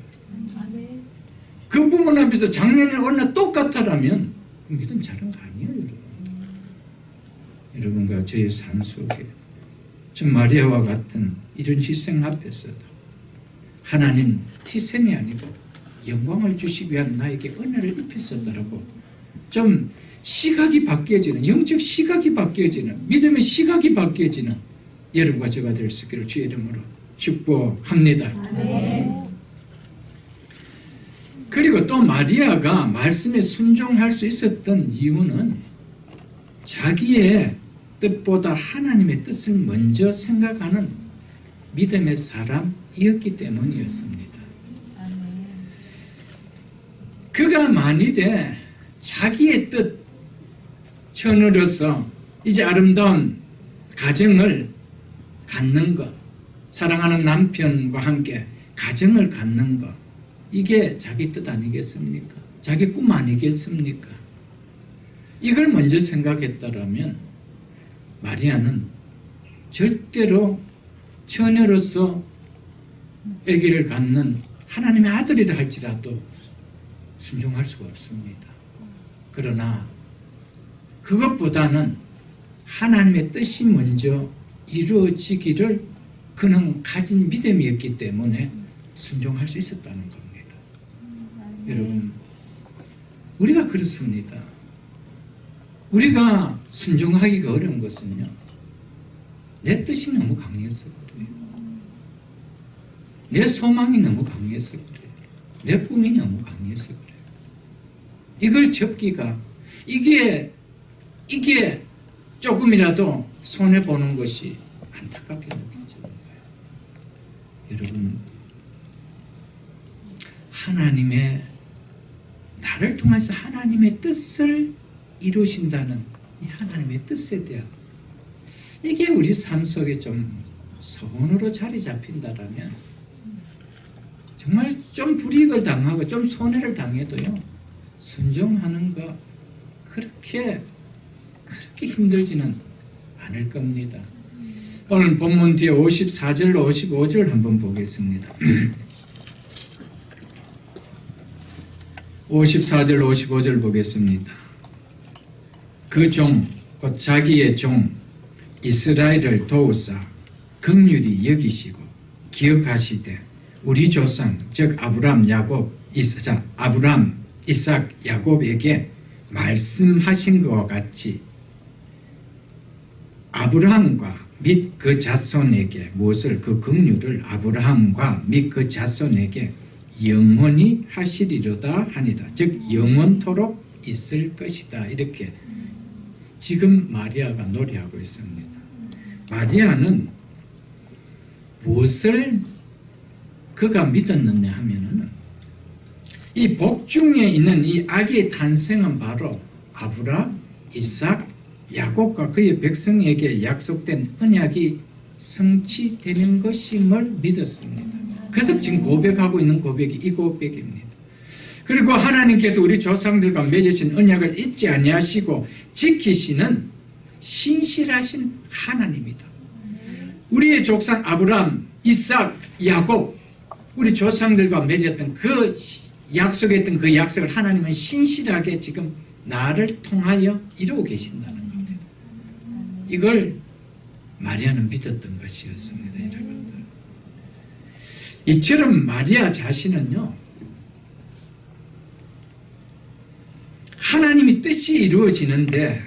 S1: 그 부분 앞에서 작년에 오늘 똑같다라면 그 믿음 자란 거 아니에요, 여러분. 여러분과 저의 삶 속에 전 마리아와 같은 이런 희생 앞에서도 하나님 희생이 아니고 영광을 주시기 위한 나에게 은혜를 입혔었다라고 좀 시각이 바뀌어지는, 영적 시각이 바뀌어지는, 믿음의 시각이 바뀌어지는 여러분과 제가 될 수 있기를 주의 이름으로 축복합니다. 그리고 또 마리아가 말씀에 순종할 수 있었던 이유는 자기의 뜻보다 하나님의 뜻을 먼저 생각하는 믿음의 사람이었기 때문이었습니다. 그가 만일에 자기의 뜻 처녀로서 이제 아름다운 가정을 갖는 것, 사랑하는 남편과 함께 가정을 갖는 것, 이게 자기 뜻 아니겠습니까? 자기 꿈 아니겠습니까? 이걸 먼저 생각했다라면 마리아는 절대로 처녀로서 아기를 갖는 하나님의 아들이라 할지라도 순종할 수가 없습니다. 그러나 그것보다는 하나님의 뜻이 먼저 이루어지기를 그는 가진 믿음이었기 때문에 순종할 수 있었다는 겁니다. 여러분, 우리가 그렇습니다. 우리가 순종하기가 어려운 것은요, 내 뜻이 너무 강해서 그래요. 내 소망이 너무 강해서 그래요. 내 꿈이 너무 강해서 그래요. 이걸 접기가, 이게 조금이라도 손해보는 것이 안타깝게 느껴지는 거예요. 여러분, 나를 통해서 하나님의 뜻을 이루신다는 이 하나님의 뜻에 대한, 이게 우리 삶 속에 좀 소원으로 자리 잡힌다라면 정말 좀 불이익을 당하고 좀 손해를 당해도요, 순종하는 거 그렇게 힘들지는 않을 겁니다. 오늘 본문 뒤에 54절로 55절 한번 보겠습니다. 54절 55절 보겠습니다. 그 종, 곧 자기의 종 이스라엘을 도우사 긍휼히 여기시고 기억하시되 우리 조상 즉 아브람, 이삭, 야곱에게 말씀하신 것과 같이 아브라함과 및 그 자손에게 무엇을, 그 긍휼을 아브라함과 및 그 자손에게 영원히 하시리로다 하니라. 즉 영원토록 있을 것이다. 이렇게 지금 마리아가 노래하고 있습니다. 마리아는 무엇을 그가 믿었느냐 하면은 이 복중에 있는 이 아기의 탄생은 바로 아브라함, 이삭, 야곱과 그의 백성에게 약속된 언약이 성취되는 것임을 믿었습니다. 그래서 지금 고백하고 있는 고백이 이 고백입니다. 그리고 하나님께서 우리 조상들과 맺으신 언약을 잊지 아니하시고 지키시는 신실하신 하나님이다. 우리의 조상 아브라함, 이삭, 야곱, 우리 조상들과 맺었던 그 약속했던 그 약속을 하나님은 신실하게 지금 나를 통하여 이루고 계신다는 겁니다. 이걸 마리아는 믿었던 것이었습니다. 여러분들. 이처럼 마리아 자신은요, 하나님의 뜻이 이루어지는데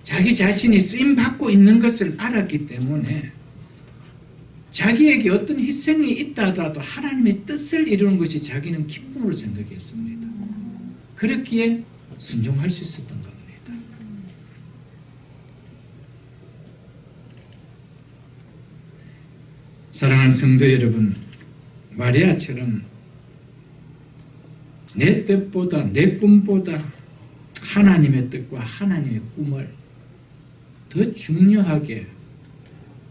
S1: 자기 자신이 쓰임받고 있는 것을 알았기 때문에 자기에게 어떤 희생이 있다 하더라도 하나님의 뜻을 이루는 것이 자기는 기쁨으로 생각했습니다. 그렇기에 순종할 수 있었던 겁니다. 사랑하는 성도 여러분, 마리아처럼 내 뜻보다, 내 꿈보다 하나님의 뜻과 하나님의 꿈을 더 중요하게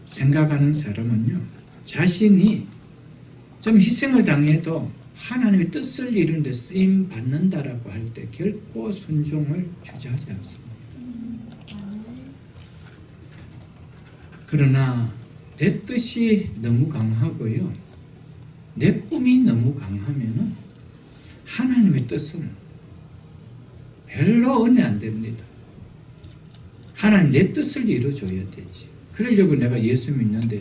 S1: 생각하는 사람은요, 자신이 좀 희생을 당해도 하나님의 뜻을 이루는 데 쓰임 받는다라고 할 때 결코 순종을 주저하지 않습니다. 그러나 내 뜻이 너무 강하고요, 내 꿈이 너무 강하면은 하나님의 뜻은 별로 은혜 안 됩니다. 하나님 내 뜻을 이루어줘야 되지. 그러려고 내가 예수 믿는데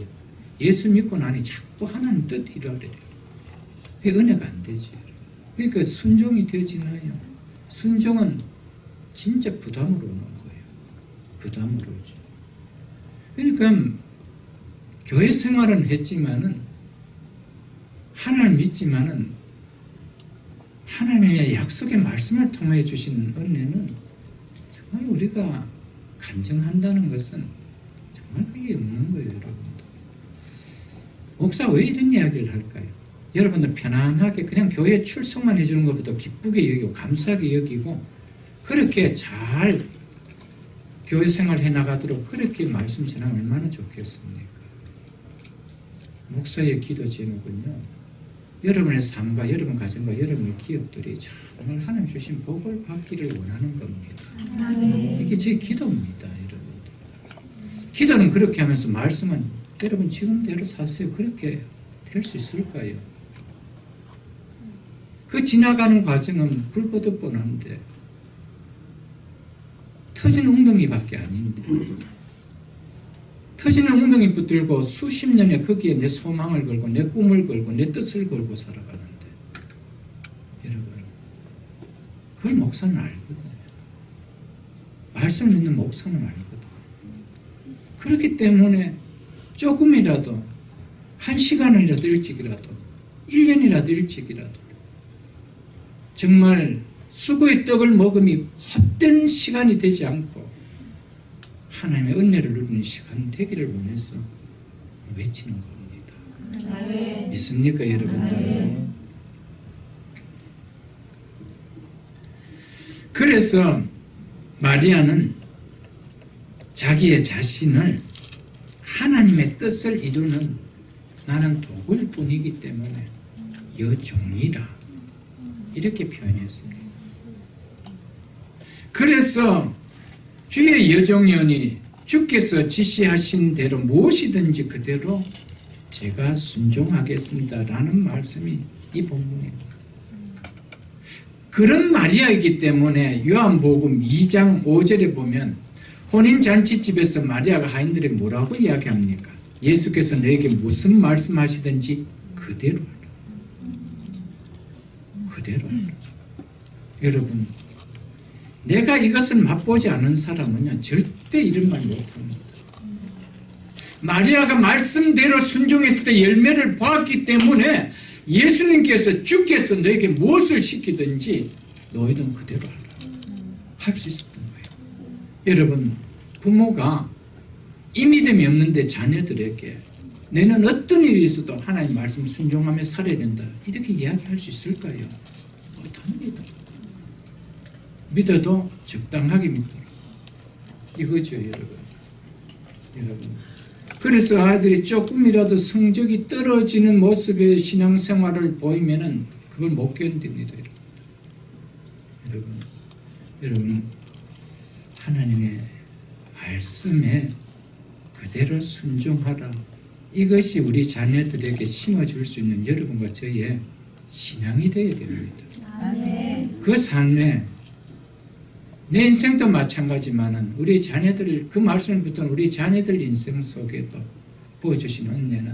S1: 예수 믿고 나니 자꾸 하나님 뜻 이루어야 그게 은혜가 안 되지. 그러니까 순종이 되어지나요? 순종은 진짜 부담으로 오는 거예요. 부담으로 오죠. 그러니까 교회 생활은 했지만은 하나님 믿지만은 하나님의 약속의 말씀을 통해 주시는 은혜는 정말 우리가 간증한다는 것은 정말 그게 없는 거예요, 여러분들. 목사 왜 이런 이야기를 할까요? 여러분들 편안하게 그냥 교회 출석만 해주는 것보다 기쁘게 여기고 감사하게 여기고 그렇게 잘 교회 생활 해나가도록 그렇게 말씀 전하면 얼마나 좋겠습니까? 목사의 기도 제목은요, 여러분의 삶과 여러분 가정과 여러분의 기업들이 정말 하나님 주신 복을 받기를 원하는 겁니다. 이게 제 기도입니다. 여러분. 기도는 그렇게 하면서 말씀은 여러분 지금대로 사세요. 그렇게 될 수 있을까요? 그 지나가는 과정은 불보듯 뻔한데 터진 웅덩이밖에 아닌데 터지는 웅덩이 붙들고 수십 년에 거기에 내 소망을 걸고 내 꿈을 걸고 내 뜻을 걸고 살아가는데 여러분 그걸 목사는 알거든요. 말씀을 믿는 목사는 알거든요. 그렇기 때문에 조금이라도 한 시간이라도 일찍이라도 1년이라도 일찍이라도 정말 수고의 떡을 먹음이 헛된 시간이 되지 않고 하나님의 은혜를 누리는 시간 되기를 원해서 외치는 겁니다. 믿습니까 여러분들? 그래서 마리아는 자기의 자신을 하나님의 뜻을 이루는 나는 도구일 뿐이기 때문에 여종이라 이렇게 표현했습니다. 그래서 주의 여종이오니 주께서 지시하신 대로 무엇이든지 그대로 제가 순종하겠습니다 라는 말씀이 이 본문입니다. 그런 마리아이기 때문에 요한복음 2장 5절에 보면 혼인잔치집에서 마리아가 하인들에게 뭐라고 이야기합니까? 예수께서 너에게 무슨 말씀하시든지 그대로 하라. 그대로 하라. 여러분 내가 이것을 맛보지 않은 사람은 절대 이런 말 못합니다. 마리아가 말씀대로 순종했을 때 열매를 보았기 때문에 예수님께서 주께서 너에게 무엇을 시키든지 너희는 그대로 하라. 할 수 있었던 거예요. 여러분 부모가 이 믿음이 없는데 자녀들에게 너는 어떤 일이 있어도 하나님 말씀 순종하며 살아야 된다 이렇게 이야기할 수 있을까요? 못합니다. 믿어도 적당하게 믿어라. 이거죠, 여러분. 그래서 아이들이 조금이라도 성적이 떨어지는 모습의 신앙생활을 보이면은 그걸 못 견딥니다, 여러분. 하나님의 말씀에 그대로 순종하라. 이것이 우리 자녀들에게 심어줄 수 있는 여러분과 저의 신앙이 되어야 됩니다. 그 삶에 내 인생도 마찬가지지만은 우리 자녀들 그 말씀을 붙든 우리 자녀들 인생 속에도 보여주신 은혜는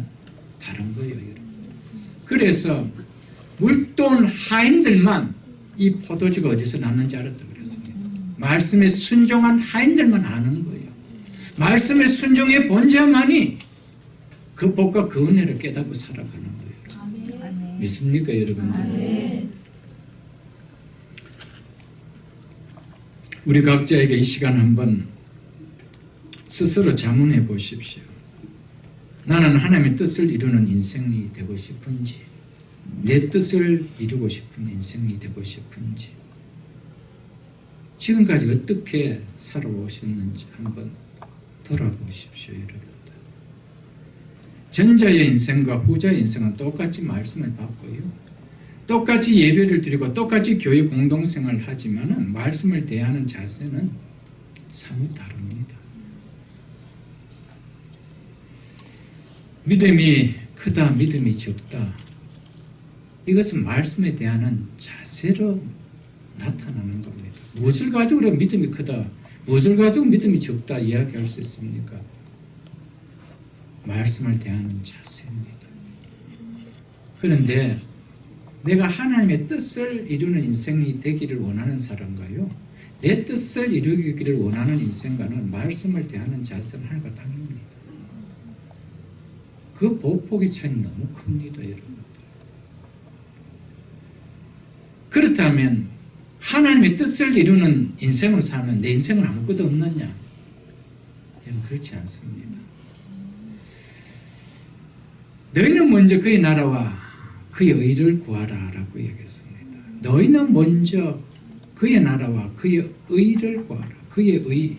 S1: 다른 거예요, 여러분. 그래서 물돈 하인들만 이 포도주가 어디서 났는지 알았다 그랬습니다. 말씀에 순종한 하인들만 아는 거예요. 말씀에 순종해 본 자만이 그 복과 그 은혜를 깨닫고 살아가는 거예요. 믿습니까, 여러분들? 우리 각자에게 이 시간 한번 스스로 자문해 보십시오. 나는 하나님의 뜻을 이루는 인생이 되고 싶은지, 내 뜻을 이루고 싶은 인생이 되고 싶은지, 지금까지 어떻게 살아오셨는지 한번 돌아보십시오, 여러분들. 전자의 인생과 후자의 인생은 똑같이 말씀을 받고요. 똑같이 예배를 드리고 똑같이 교회 공동생활을 하지만 말씀을 대하는 자세는 사뭇 다릅니다. 믿음이 크다, 믿음이 적다. 이것은 말씀에 대한 자세로 나타나는 겁니다. 무엇을 가지고 믿음이 크다, 무엇을 가지고 믿음이 적다 이야기할 수 있습니까? 말씀을 대하는 자세입니다. 그런데 내가 하나님의 뜻을 이루는 인생이 되기를 원하는 사람과요, 내 뜻을 이루기를 원하는 인생과는 말씀을 대하는 자세는 하나가 다릅니다. 그 보폭의 차이는 너무 큽니다, 여러분. 그렇다면 하나님의 뜻을 이루는 인생으로 살면 내 인생은 아무것도 없느냐? 그렇지 않습니다. 너희는 먼저 그의 나라와 그의 의를 구하라라고 얘기했습니다. 너희는 먼저 그의 나라와 그의 의를 구하라. 그의 의.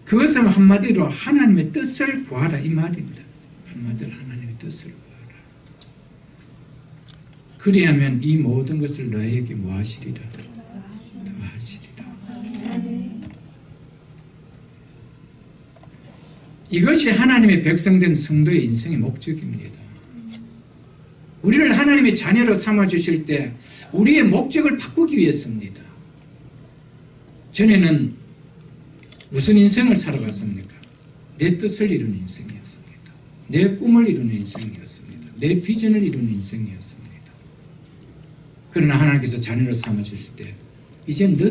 S1: 그것은 한마디로 하나님의 뜻을 구하라 이 말입니다. 한마디로 하나님의 뜻을 구하라. 그리하면 이 모든 것을 너희에게 뭐하시리라? 더하시리라. 이것이 하나님의 백성된 성도의 인생의 목적입니다. 우리를 하나님의 자녀로 삼아주실 때 우리의 목적을 바꾸기 위해서입니다. 전에는 무슨 인생을 살아갔습니까? 내 뜻을 이루는 인생이었습니다. 내 꿈을 이루는 인생이었습니다. 내 비전을 이루는 인생이었습니다. 그러나 하나님께서 자녀로 삼아주실 때 이제 너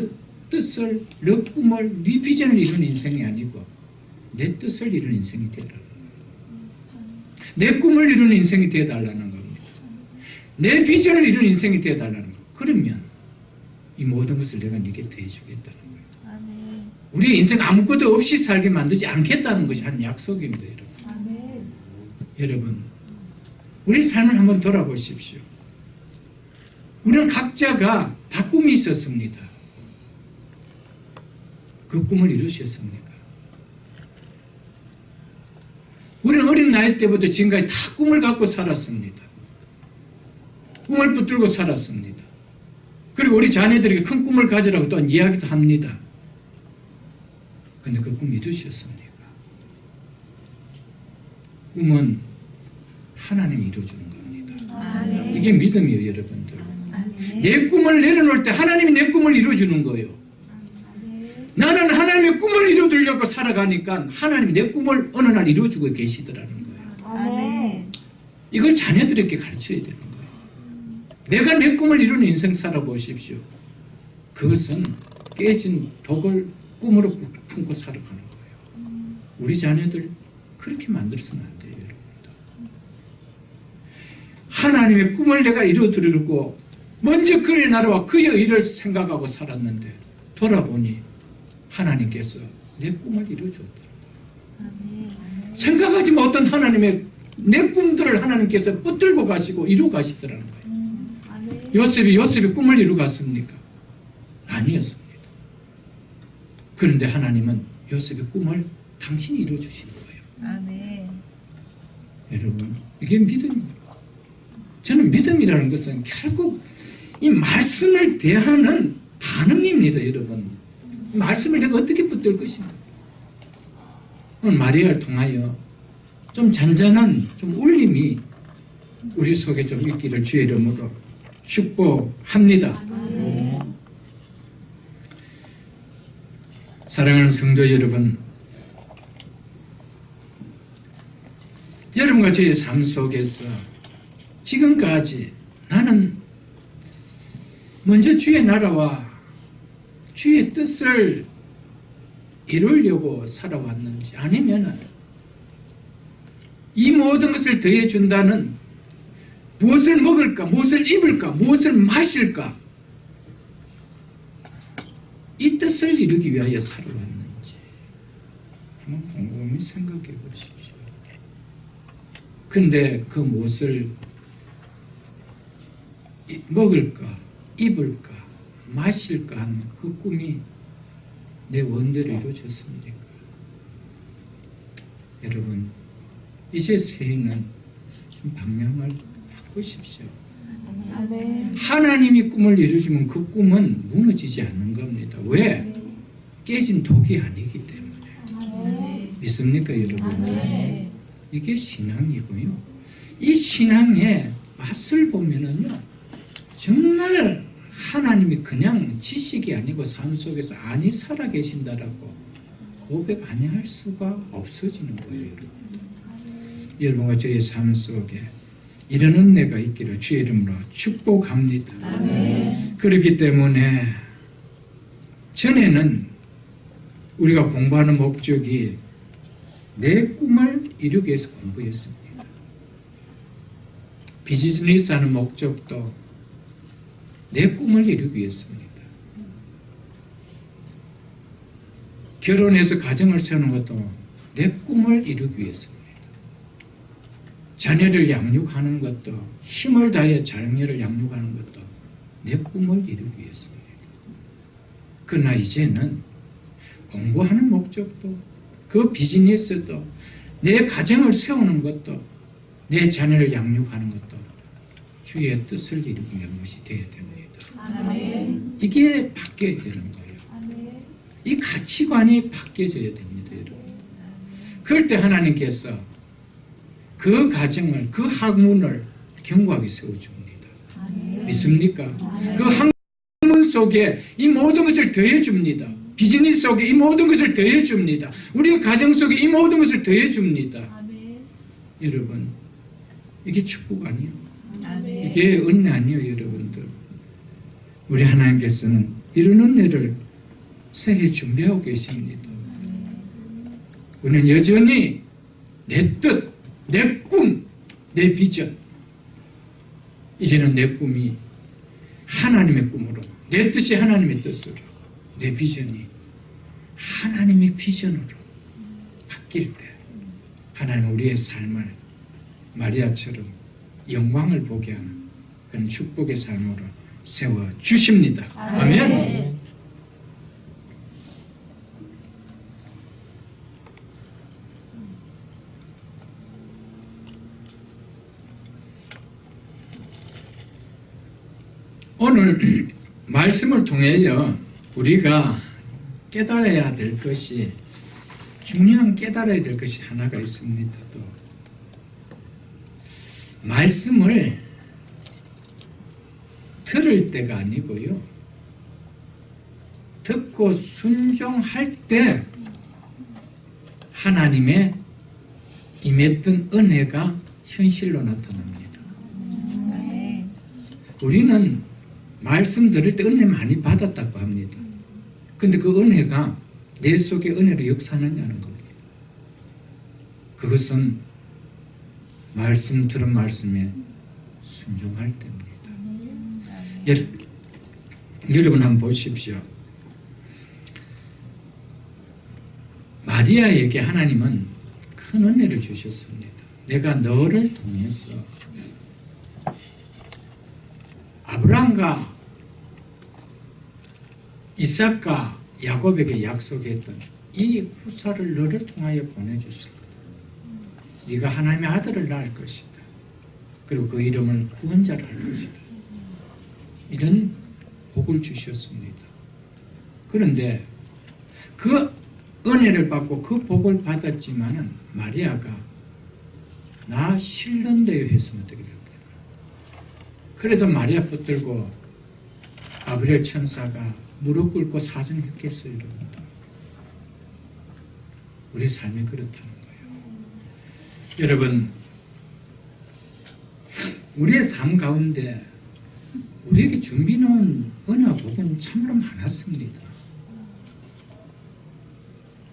S1: 뜻을, 너 꿈을, 네 비전을 이루는 인생이 아니고 내 뜻을 이루는 인생이 되어달라는 거예요. 내 꿈을 이루는 인생이 되어달라는 겁니다. 내 비전을 이루는 인생이 되어달라는 거예요. 그러면 이 모든 것을 내가 네게 대해주겠다는 거예요. 우리의 인생 아무것도 없이 살게 만들지 않겠다는 것이 하나님 약속입니다. 여러분. 여러분, 우리 삶을 한번 돌아보십시오. 우리는 각자가 다 꿈이 있었습니다. 그 꿈을 이루셨습니까? 우리는 어린 나이 때부터 지금까지 다 꿈을 갖고 살았습니다. 꿈을 붙들고 살았습니다. 그리고 우리 자녀들에게 큰 꿈을 가지라고 또한 이야기도 합니다. 그런데 그 꿈 이루셨습니까? 꿈은 하나님이 이루어주는 겁니다. 이게 믿음이에요, 여러분들. 내 꿈을 내려놓을 때 하나님이 내 꿈을 이루어주는 거예요. 나는 하나님의 꿈을 이루어주려고 살아가니까 하나님이 내 꿈을 어느 날 이루어주고 계시더라는 거예요. 이걸 자녀들에게 가르쳐야 되는 거예요. 내가 내 꿈을 이루는 인생 살아보십시오. 그것은 깨진 독을 꿈으로 품고 살아가는 거예요. 우리 자녀들 그렇게 만들어서는 안 돼요, 여러분들. 하나님의 꿈을 내가 이루어드리고 먼저 그의 나라와 그의 의를 생각하고 살았는데 돌아보니 하나님께서 내 꿈을 이루어주었더라고요. 생각하지 못한 하나님의 내 꿈들을 하나님께서 붙들고 가시고 이루어 가시더라는 거예요. 요셉이 꿈을 이루어 갔습니까? 아니었습니다. 그런데 하나님은 요셉의 꿈을 당신이 이루어 주신 거예요. 여러분, 이게 믿음입니다. 저는 믿음이라는 것은 결국 이 말씀을 대하는 반응입니다, 여러분. 말씀을 내가 어떻게 붙들 것인가. 오늘 마리아를 통하여 좀 잔잔한 좀 울림이 우리 속에 좀 있기를 주의 이름으로 축복합니다. 사랑하는 성도 여러분, 여러분과 저의 삶 속에서 지금까지 나는 먼저 주의 나라와 주의 뜻을 이루려고 살아왔는지, 아니면 이 모든 것을 더해준다는 무엇을 먹을까, 무엇을 입을까, 무엇을 마실까, 이 뜻을 이루기 위하여 살아왔는지 한번 곰곰이 생각해 보십시오. 그런데 그 무엇을 먹을까, 입을까, 마실까 하는 그 꿈이 내 원대로 이루어졌습니까? 여러분, 이제 새해는 좀 방향을 바꾸십시오. 하나님이 꿈을 이루시면 그 꿈은 무너지지 않는 겁니다. 왜? 깨진 독이 아니기 때문에. 믿습니까, 여러분? 이게 신앙이고요. 이 신앙의 맛을 보면은요, 정말 하나님이 그냥 지식이 아니고 삶 속에서 아니 살아 계신다라고 고백 아니할 수가 없어지는 거예요, 여러분. 여러분과 저의 삶 속에 이런 은혜가 있기를 주의 이름으로 축복합니다. 아멘. 그렇기 때문에 전에는 우리가 공부하는 목적이 내 꿈을 이루기 위해서 공부했습니다. 비즈니스 하는 목적도 내 꿈을 이루기 위해서입니다. 결혼해서 가정을 세우는 것도 내 꿈을 이루기 위해서입니다. 자녀를 양육하는 것도, 힘을 다해 자녀를 양육하는 것도 내 꿈을 이루기 위해서예요. 그러나 이제는 공부하는 목적도, 그 비즈니스도, 내 가정을 세우는 것도, 내 자녀를 양육하는 것도 주의 뜻을 이루기 위한 것이 되어야 됩니다.
S2: 아멘.
S1: 이게 바뀌어야 되는 거예요.
S2: 아멘.
S1: 이 가치관이 바뀌어져야 됩니다, 여러분. 그럴 때 하나님께서 그 가정을, 그 학문을 견고하게 세워줍니다.
S2: 아멘.
S1: 믿습니까?
S2: 아멘.
S1: 그 학문 속에 이 모든 것을 더해줍니다. 비즈니스 속에 이 모든 것을 더해줍니다. 우리 가정 속에 이 모든 것을 더해줍니다.
S2: 아멘.
S1: 여러분, 이게 축복 아니에요?
S2: 아멘.
S1: 이게 은혜 아니에요, 여러분들? 우리 하나님께서는 이런 은혜를 새해 준비하고 계십니다. 우리는 여전히 내 뜻, 내 꿈, 내 비전, 이제는 내 꿈이 하나님의 꿈으로, 내 뜻이 하나님의 뜻으로, 내 비전이 하나님의 비전으로 바뀔 때 하나님은 우리의 삶을 마리아처럼 영광을 보게 하는 그런 축복의 삶으로 세워주십니다. 아멘. 오늘 말씀을 통하여 우리가 깨달아야 될 것이, 중요한 깨달아야 될 것이 하나가 있습니다. 또 말씀을 들을 때가 아니고요, 듣고 순종할 때 하나님의 임했던 은혜가 현실로 나타납니다. 우리는 말씀 들을 때 은혜 많이 받았다고 합니다. 근데 그 은혜가 내 속에 은혜로 역사하느냐는 겁니다. 그것은 말씀 들은 말씀에 순종할 때입니다. 여러분 한번 보십시오. 마리아에게 하나님은 큰 은혜를 주셨습니다. 내가 너를 통해서 아브라함과 이삭과 야곱에게 약속했던 이 후사를 너를 통하여 보내주실 거다. 네가 하나님의 아들을 낳을 것이다. 그리고 그 이름을 구원자를 할 것이다. 이런 복을 주셨습니다. 그런데 그 은혜를 받고 그 복을 받았지만은 마리아가 나 실론되어 했으면 어떻게 됩니까? 그래도 마리아 붙들고 가브리엘 천사가 무릎 꿇고 사정했겠어요, 여러분? 우리 삶이 그렇다는 거예요. 여러분, 우리의 삶 가운데 우리에게 준비해놓은 은혜와 복은 참으로 많았습니다.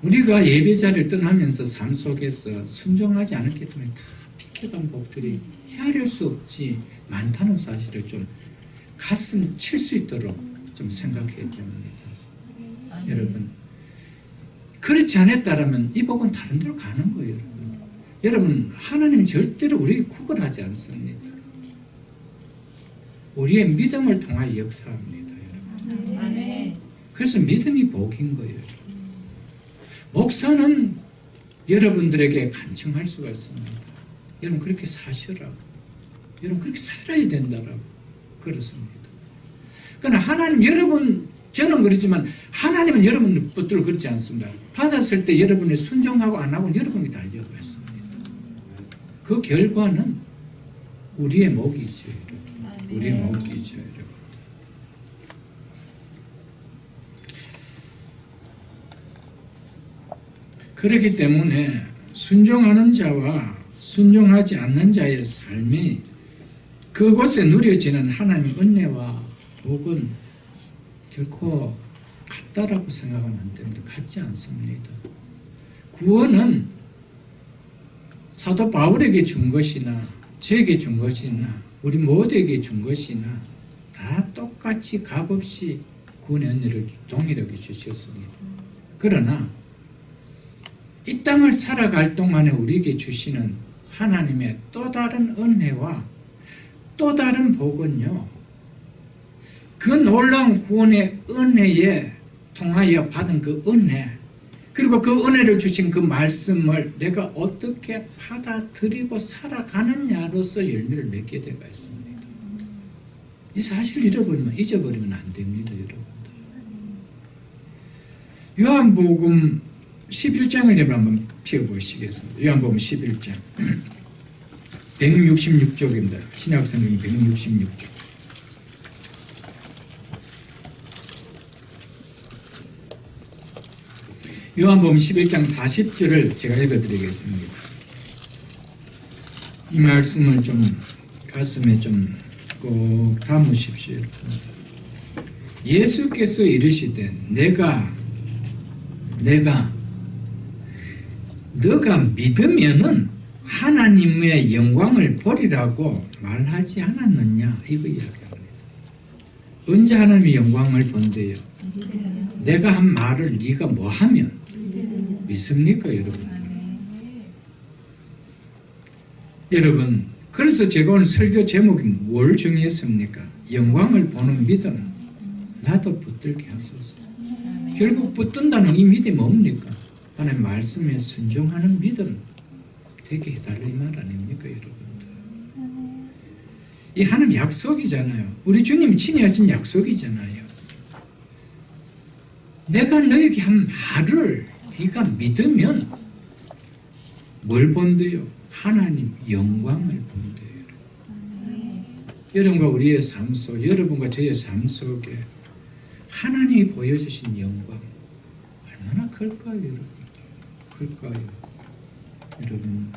S1: 우리가 예배자를 떠나면서 삶 속에서 순종하지 않았기 때문에 다 비켜던 복들이 헤아릴 수 없지 많다는 사실을 좀 가슴 칠 수 있도록 좀 생각해야 됩니다. 여러분, 그렇지 않았다면 이 복은 다른 데로 가는 거예요. 여러분, 하나님 절대로 우리에게 구걸하지 않습니다. 우리의 믿음을 통하여 역사합니다. 여러분. 그래서 믿음이 복인 거예요. 목사는 여러분들에게 간청할 수가 있습니다. 여러분 그렇게 사시라고, 여러분 그렇게 살아야 된다라고 그렇습니다. 그러나 하나님, 여러분, 저는 그렇지만 하나님은 여러분을 붙들고 그렇지 않습니다. 받았을 때 여러분이 순종하고 안 하고는 여러분이 달려가 있습니다. 그 결과는 우리의 목이죠, 여러분. 우리의 목이죠, 여러분. 그렇기 때문에 순종하는 자와 순종하지 않는 자의 삶이 그곳에 누려지는 하나님의 은혜와 복은 결코 같다라고 생각하면 안 됩니다. 같지 않습니다. 구원은 사도 바울에게 준 것이나 저에게 준 것이나 우리 모두에게 준 것이나 다 똑같이 값없이 구원의 은혜를 동일하게 주셨습니다. 그러나 이 땅을 살아갈 동안에 우리에게 주시는 하나님의 또 다른 은혜와 또 다른 복은요, 그 놀라운 구원의 은혜에 통하여 받은 그 은혜, 그리고 그 은혜를 주신 그 말씀을 내가 어떻게 받아들이고 살아가느냐로서 열매를 맺게 되어 있습니다. 이 사실 잊어버리면 안 됩니다, 여러분. 요한복음 11장을 한번 펴보시겠습니다. 요한복음 11장 166쪽입니다. 신약성경 166쪽. 요한복음 11장 40절을 제가 읽어드리겠습니다. 이 말씀을 좀 가슴에 좀 꼭 담으십시오. 예수께서 이르시되 너가 믿으면은 하나님의 영광을 보리라고 말하지 않았느냐, 이거 이야기합니다. 언제 하나님의 영광을 본대요? 내가 한 말을 네가 뭐 하면 믿습니까, 여러분? 여러분, 그래서 제가 오늘 설교 제목이 뭘 정했습니까? 영광을 보는 믿음, 나도 붙들게 하소서. 결국 붙든다는 이 믿음이 뭡니까? 하나님 말씀에 순종하는 믿음 되게 해달라, 이 말 아닙니까, 여러분? 이 하나님 약속이잖아요. 우리 주님이 친히 하신 약속이잖아요. 내가 너에게 한 말을 네가 믿으면 뭘 본대요? 하나님 영광을 본대요. 여러분과 우리의 삶 속, 여러분과 저의 삶 속에 하나님이 보여주신 영광 얼마나 클까요, 여러분? 클까요? 여러분,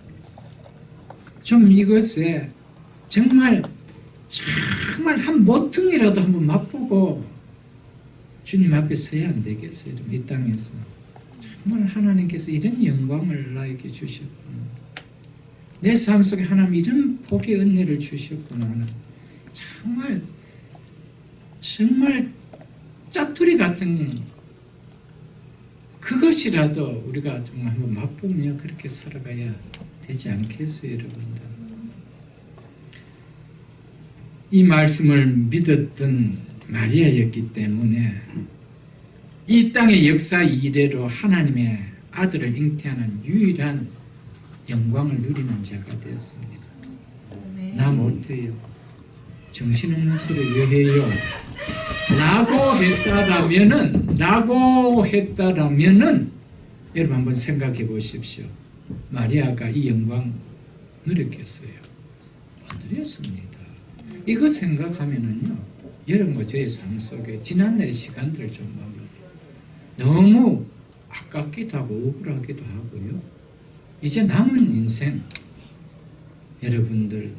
S1: 좀 이것에 정말 한 모퉁이라도 한번 맛보고 주님 앞에 서야 안 되겠어요? 이 땅에서 정말 하나님께서 이런 영광을 나에게 주셨구나, 내 삶 속에 하나님 이런 복의 은혜를 주셨구나 하는 정말 짜투리 같은 그것이라도 우리가 정말 한번 맛보며 그렇게 살아가야 되지 않겠어요, 여러분들? 이 말씀을 믿었던 마리아였기 때문에 이 땅의 역사 이래로 하나님의 아들을 잉태하는 유일한 영광을 누리는 자가 되었습니다. 나 못해요, 정신없는 소리 왜 해요? 라고 했다라면은 여러분 한번 생각해 보십시오. 마리아가 이 영광 누렸겠어요? 안 누렸습니다. 이거 생각하면은요, 여러분과 저의 삶 속에 지난날의 시간들을 좀 너무 아깝기도 하고 억울하기도 하고요. 이제 남은 인생 여러분들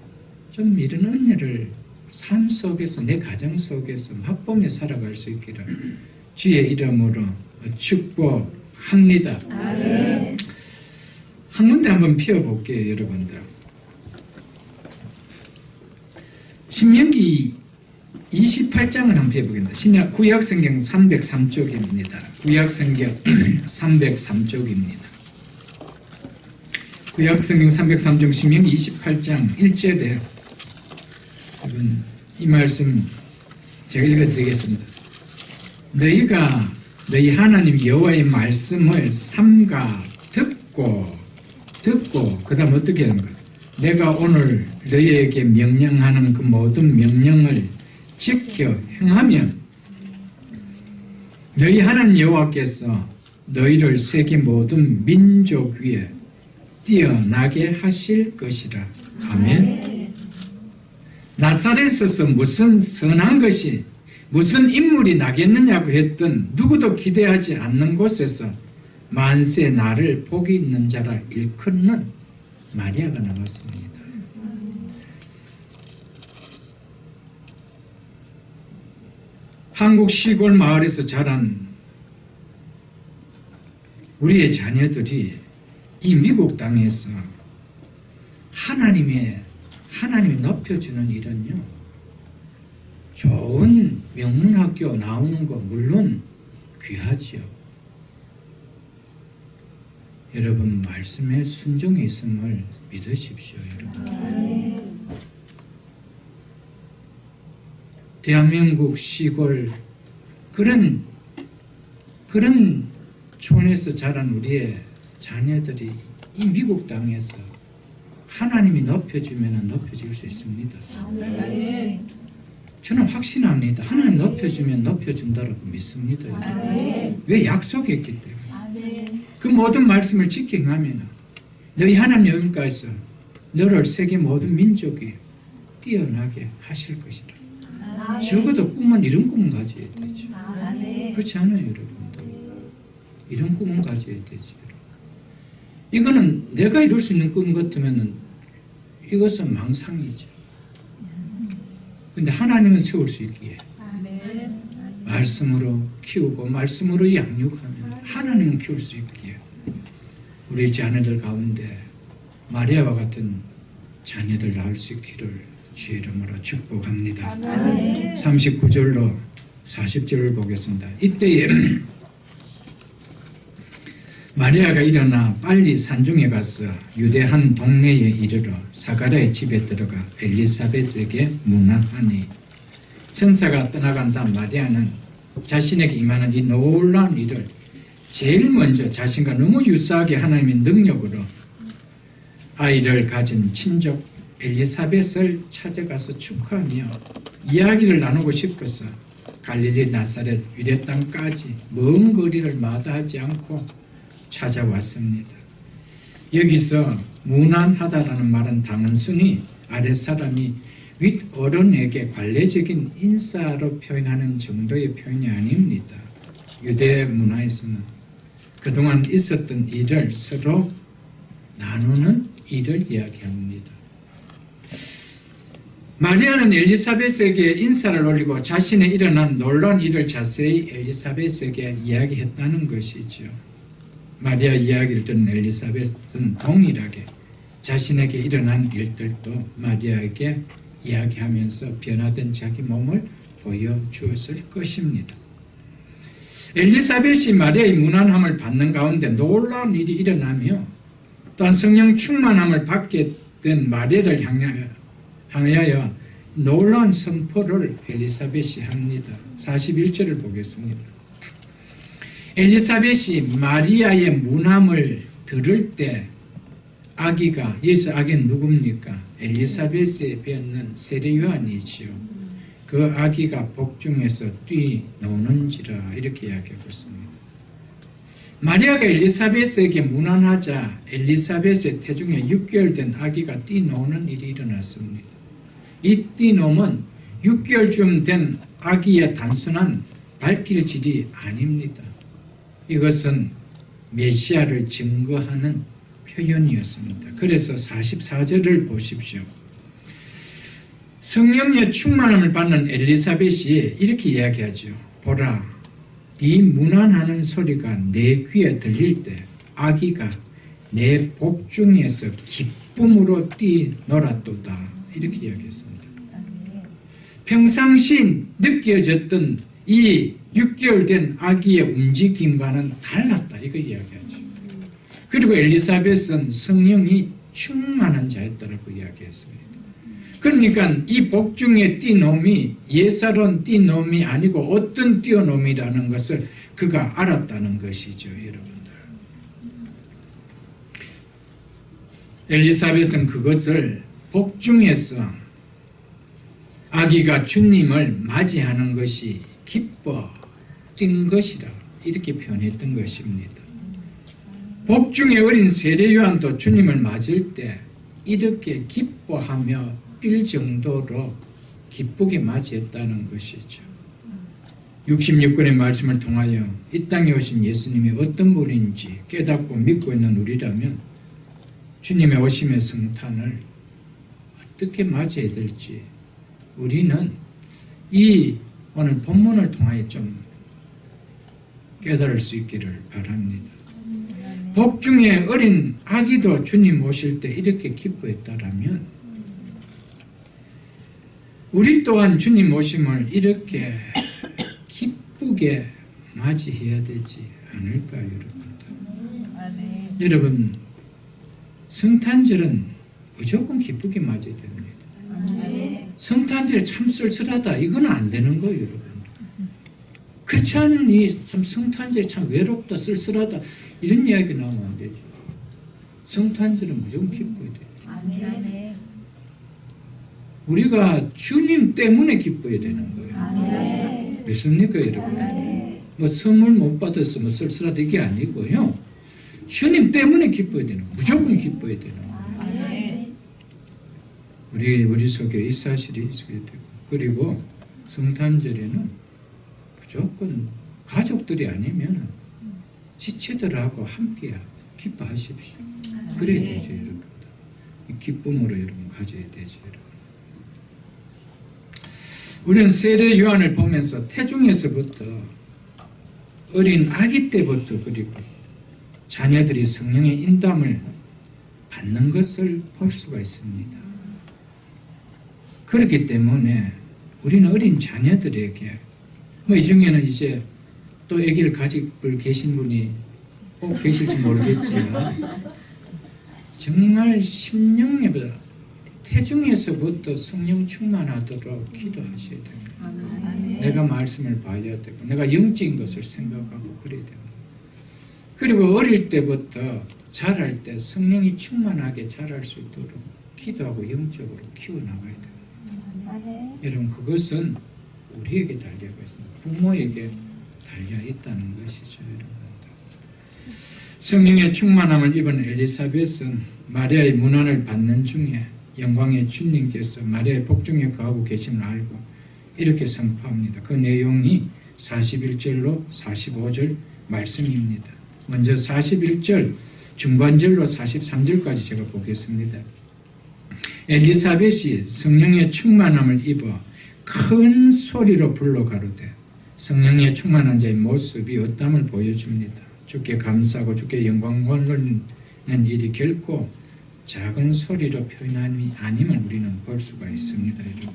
S1: 좀 이런 은혜를 삶 속에서, 내 가정 속에서 맛보며 살아갈 수 있기를 주의 이름으로 축복합니다. 아멘. 한 군데 한번 피워볼게요, 여러분들. 신명기 28장을 한번 펴보겠습니다. 구약성경 303쪽입니다. 구약성경 303쪽입니다. 구약성경 303쪽 신명기 28장 1절에 이 말씀 제가 읽어드리겠습니다. 너희가 너희 하나님 여호와의 말씀을 삼가 듣고 그 다음 어떻게 하는가? 내가 오늘 너희에게 명령하는 그 모든 명령을 지켜 행하면 너희 하나님 여호와께서 너희를 세계 모든 민족 위에 뛰어나게 하실 것이라. 아멘. 나사렛에서 무슨 선한 것이, 무슨 인물이 나겠느냐고 했던 누구도 기대하지 않는 곳에서 만세 나를 복이 있는 자라 일컫는 마리아가 나왔습니다. 한국 시골 마을에서 자란 우리의 자녀들이 이 미국 땅에서 하나님이 높여주는 일은요, 좋은 명문학교 나오는 거 물론 귀하지요. 여러분 말씀에 순종이 있음을 믿으십시오, 여러분. 대한민국 시골 그런 촌에서 자란 우리의 자녀들이 이 미국 땅에서 하나님이 높여주면 높여질 수 있습니다. 저는 확신합니다. 하나님 높여주면 높여준다고 믿습니다. 왜? 약속했기 때문에. 그 모든 말씀을 지켜가면 너희 하나님 영가에서 너를 세계 모든 민족이 뛰어나게 하실 것이라. 적어도 꿈은 이런 꿈은 가져야 되죠. 그렇지 않아요, 여러분들? 이런 꿈은 가져야 되죠. 이거는 내가 이룰 수 있는 꿈 같으면 이것은 망상이죠. 근데 하나님은 세울 수 있기에 말씀으로 키우고 말씀으로 양육하면 하나님은 키울 수 있기에 우리 자녀들 가운데 마리아와 같은 자녀들 낳을 수 있기를 주의 이름으로 축복합니다. 39절로 40절을 보겠습니다. 이때에 마리아가 일어나 빨리 산중에 가서 유대 한 동네에 이르러 사가랴의 집에 들어가 엘리사벳에게 문안하니 천사가 떠나간다. 마리아는 자신에게 임하는 이 놀라운 일을 제일 먼저 자신과 너무 유사하게 하나님의 능력으로 아이를 가진 친족 엘리사벳을 찾아가서 축하하며 이야기를 나누고 싶어서 갈릴리 나사렛 유대 땅까지 먼 거리를 마다하지 않고 찾아왔습니다. 여기서 무난하다라는 말은 단순히 아랫사람이 윗어른에게 관례적인 인사로 표현하는 정도의 표현이 아닙니다. 유대 문화에서는 그동안 있었던 일을 서로 나누는 일을 이야기합니다. 마리아는 엘리사벳에게 인사를 올리고 자신의 일어난 놀라운 일을 자세히 엘리사벳에게 이야기했다는 것이죠. 마리아 이야기를 듣는 엘리사벳은 동일하게 자신에게 일어난 일들도 마리아에게 이야기하면서 변화된 자기 몸을 보여주었을 것입니다. 엘리사벳이 마리아의 무난함을 받는 가운데 놀라운 일이 일어나며 또한 성령 충만함을 받게 된 마리아를 향하여 놀라운 선포를 엘리사벳이 합니다. 41절을 보겠습니다. 엘리사벳이 마리아의 문함을 들을 때 아기가, 여기서 아기는 누굽니까? 엘리사벳에 배었는 세례 요한이지요. 그 아기가 복중에서 뛰노는지라 이렇게 이야기하고 있습니다. 마리아가 엘리사벳에게 문안하자 엘리사벳의 태중에 6개월 된 아기가 뛰노는 일이 일어났습니다. 이 뛰놈은 6개월쯤 된 아기의 단순한 발길질이 아닙니다. 이것은 메시아를 증거하는 표현이었습니다. 그래서 44절을 보십시오. 성령의 충만함을 받는 엘리사벳이 이렇게 이야기하죠. 보라, 네 문안하는 소리가 내 귀에 들릴 때 아기가 내 복중에서 기쁨으로 뛰놀았도다. 이렇게 이야기했습니다. 평상시 느껴졌던 이 6개월 된 아기의 움직임과는 달랐다. 이거 이야기하죠. 그리고 엘리사벳은 성령이 충만한 자였다고 이야기했습니다. 그러니까 이 복중의 띠놈이 예사로운 띠놈이 아니고 어떤 띠놈이라는 것을 그가 알았다는 것이죠. 여러분들. 엘리사벳은 그것을 복중에서 아기가 주님을 맞이하는 것이 기뻐 뛴 것이라 이렇게 표현했던 것입니다. 복중의 어린 세례 요한도 주님을 맞을 때 이렇게 기뻐하며 뛸 정도로 기쁘게 맞이했다는 것이죠. 66권의 말씀을 통하여 이 땅에 오신 예수님이 어떤 분인지 깨닫고 믿고 있는 우리라면 주님의 오심의 성탄을 어떻게 맞이해야 될지 우리는 이 오늘 본문을 통하여 좀 깨달을 수 있기를 바랍니다. 복중의 어린 아기도 주님 오실 때 이렇게 기뻐했다라면 우리 또한 주님 오심을 이렇게 기쁘게 맞이해야 되지 않을까요, 여러분들? 여러분, 성탄절은 무조건 기쁘게 맞아야 됩니다.
S2: 아멘.
S1: 성탄절에 참 쓸쓸하다. 이건 안 되는 거예요, 여러분. 그렇지 않으니 참 성탄절에 참 외롭다, 쓸쓸하다. 이런 이야기 나오면 안 되죠. 성탄절은 무조건 기뻐야 돼요.
S2: 아멘.
S1: 우리가 주님 때문에 기뻐야 되는 거예요.
S2: 아멘.
S1: 믿습니까, 여러분?
S2: 아멘.
S1: 뭐 선물 못 받아서 뭐 쓸쓸하다 이게 아니고요. 주님 때문에 기뻐야 되는 거예요. 무조건 기뻐야 되는 거예요.
S2: 아멘.
S1: 우리 속에 이 사실이 있어야 되고, 그리고 성탄절에는 무조건 가족들이 아니면 지체들하고 함께 기뻐하십시오. 그래야 되죠, 여러분. 이 기쁨으로 여러분 가져야 되죠, 여러분. 우리는 세례 요한을 보면서 태중에서부터 어린 아기 때부터 그리고 자녀들이 성령의 인도함을 받는 것을 볼 수가 있습니다. 그렇기 때문에 우리는 어린 자녀들에게 이 중에는 이제 또 아기를 가지고 계신 분이 꼭 계실지 모르겠지만 정말 심령에보다 태중에서부터 성령 충만하도록 기도하셔야 됩니다.
S2: 아멘.
S1: 내가 말씀을 봐야 되고 내가 영적인 것을 생각하고 그래야 됩니다. 그리고 어릴 때부터 자랄 때 성령이 충만하게 자랄 수 있도록 기도하고 영적으로 키워나가야 됩니다.
S2: 아멘.
S1: 여러분 그것은 우리에게 달려 있습니다. 부모에게 달려 있다는 것이죠. 여러분. 성령의 충만함을 입은 엘리사벳은 마리아의 문안을 받는 중에 영광의 주님께서 마리아의 복중에 거하고 계심을 알고 이렇게 선포합니다. 그 내용이 41절로 45절 말씀입니다. 먼저 41절 중반절로 43절까지 제가 보겠습니다. 엘리사벳이 성령의 충만함을 입어 큰 소리로 불러 가로되 성령의 충만한 자의 모습이 어떠함을 보여줍니다. 주께 감사하고 주께 영광 돌리는 일이 결코 작은 소리로 표현함이 아님을 우리는 볼 수가 있습니다. 여러분.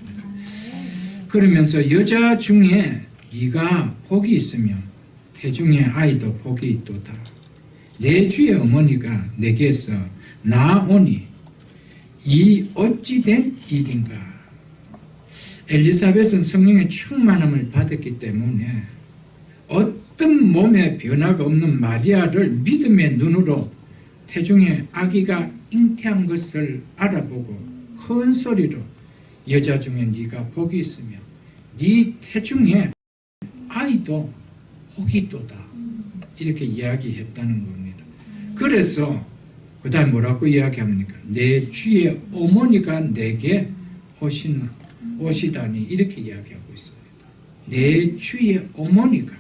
S1: 그러면서 여자 중에 네가 복이 있으면 태중의 아이도 복이 있도다. 내 주의 어머니가 내게서 나오니 이 어찌 된 일인가. 엘리사벳은 성령의 충만함을 받았기 때문에 어떤 몸에 변화가 없는 마리아를 믿음의 눈으로 태중의 아기가 잉태한 것을 알아보고 큰 소리로 여자 중에 네가 복이 있으며 네 태중에 아이도 복이 있도다 이렇게 이야기했다는 겁니다. 그래서 그 다음 뭐라고 이야기합니까? 내 주의 어머니가 내게 오시다니 이렇게 이야기하고 있습니다. 내 주의 어머니가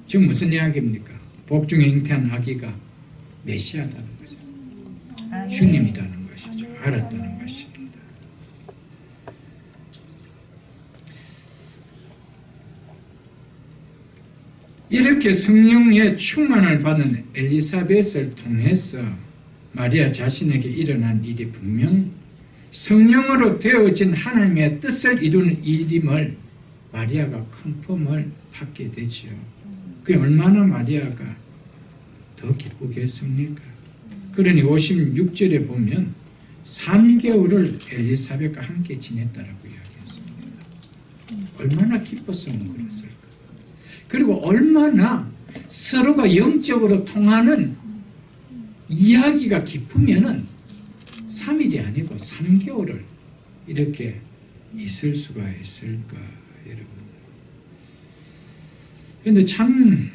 S1: 지금 무슨 이야기입니까? 복중에 잉태한 아기가 메시아다는 거죠. 주님이라는 것이죠. 알았다는 것입니다. 이렇게 성령의 충만을 받은 엘리사벳을 통해서 마리아 자신에게 일어난 일이 분명 성령으로 되어진 하나님의 뜻을 이루는 일임을 마리아가 컨펌을 받게 되지요. 그게 얼마나 마리아가 더 기쁘겠습니까? 그러니 56절에 보면 3개월을 엘리사벳과 함께 지냈다라고 이야기했습니다. 얼마나 기뻤으면 그랬을까? 그리고 얼마나 서로가 영적으로 통하는 이야기가 깊으면은 3일이 아니고 3개월을 이렇게 있을 수가 있을까, 여러분. 그런데 참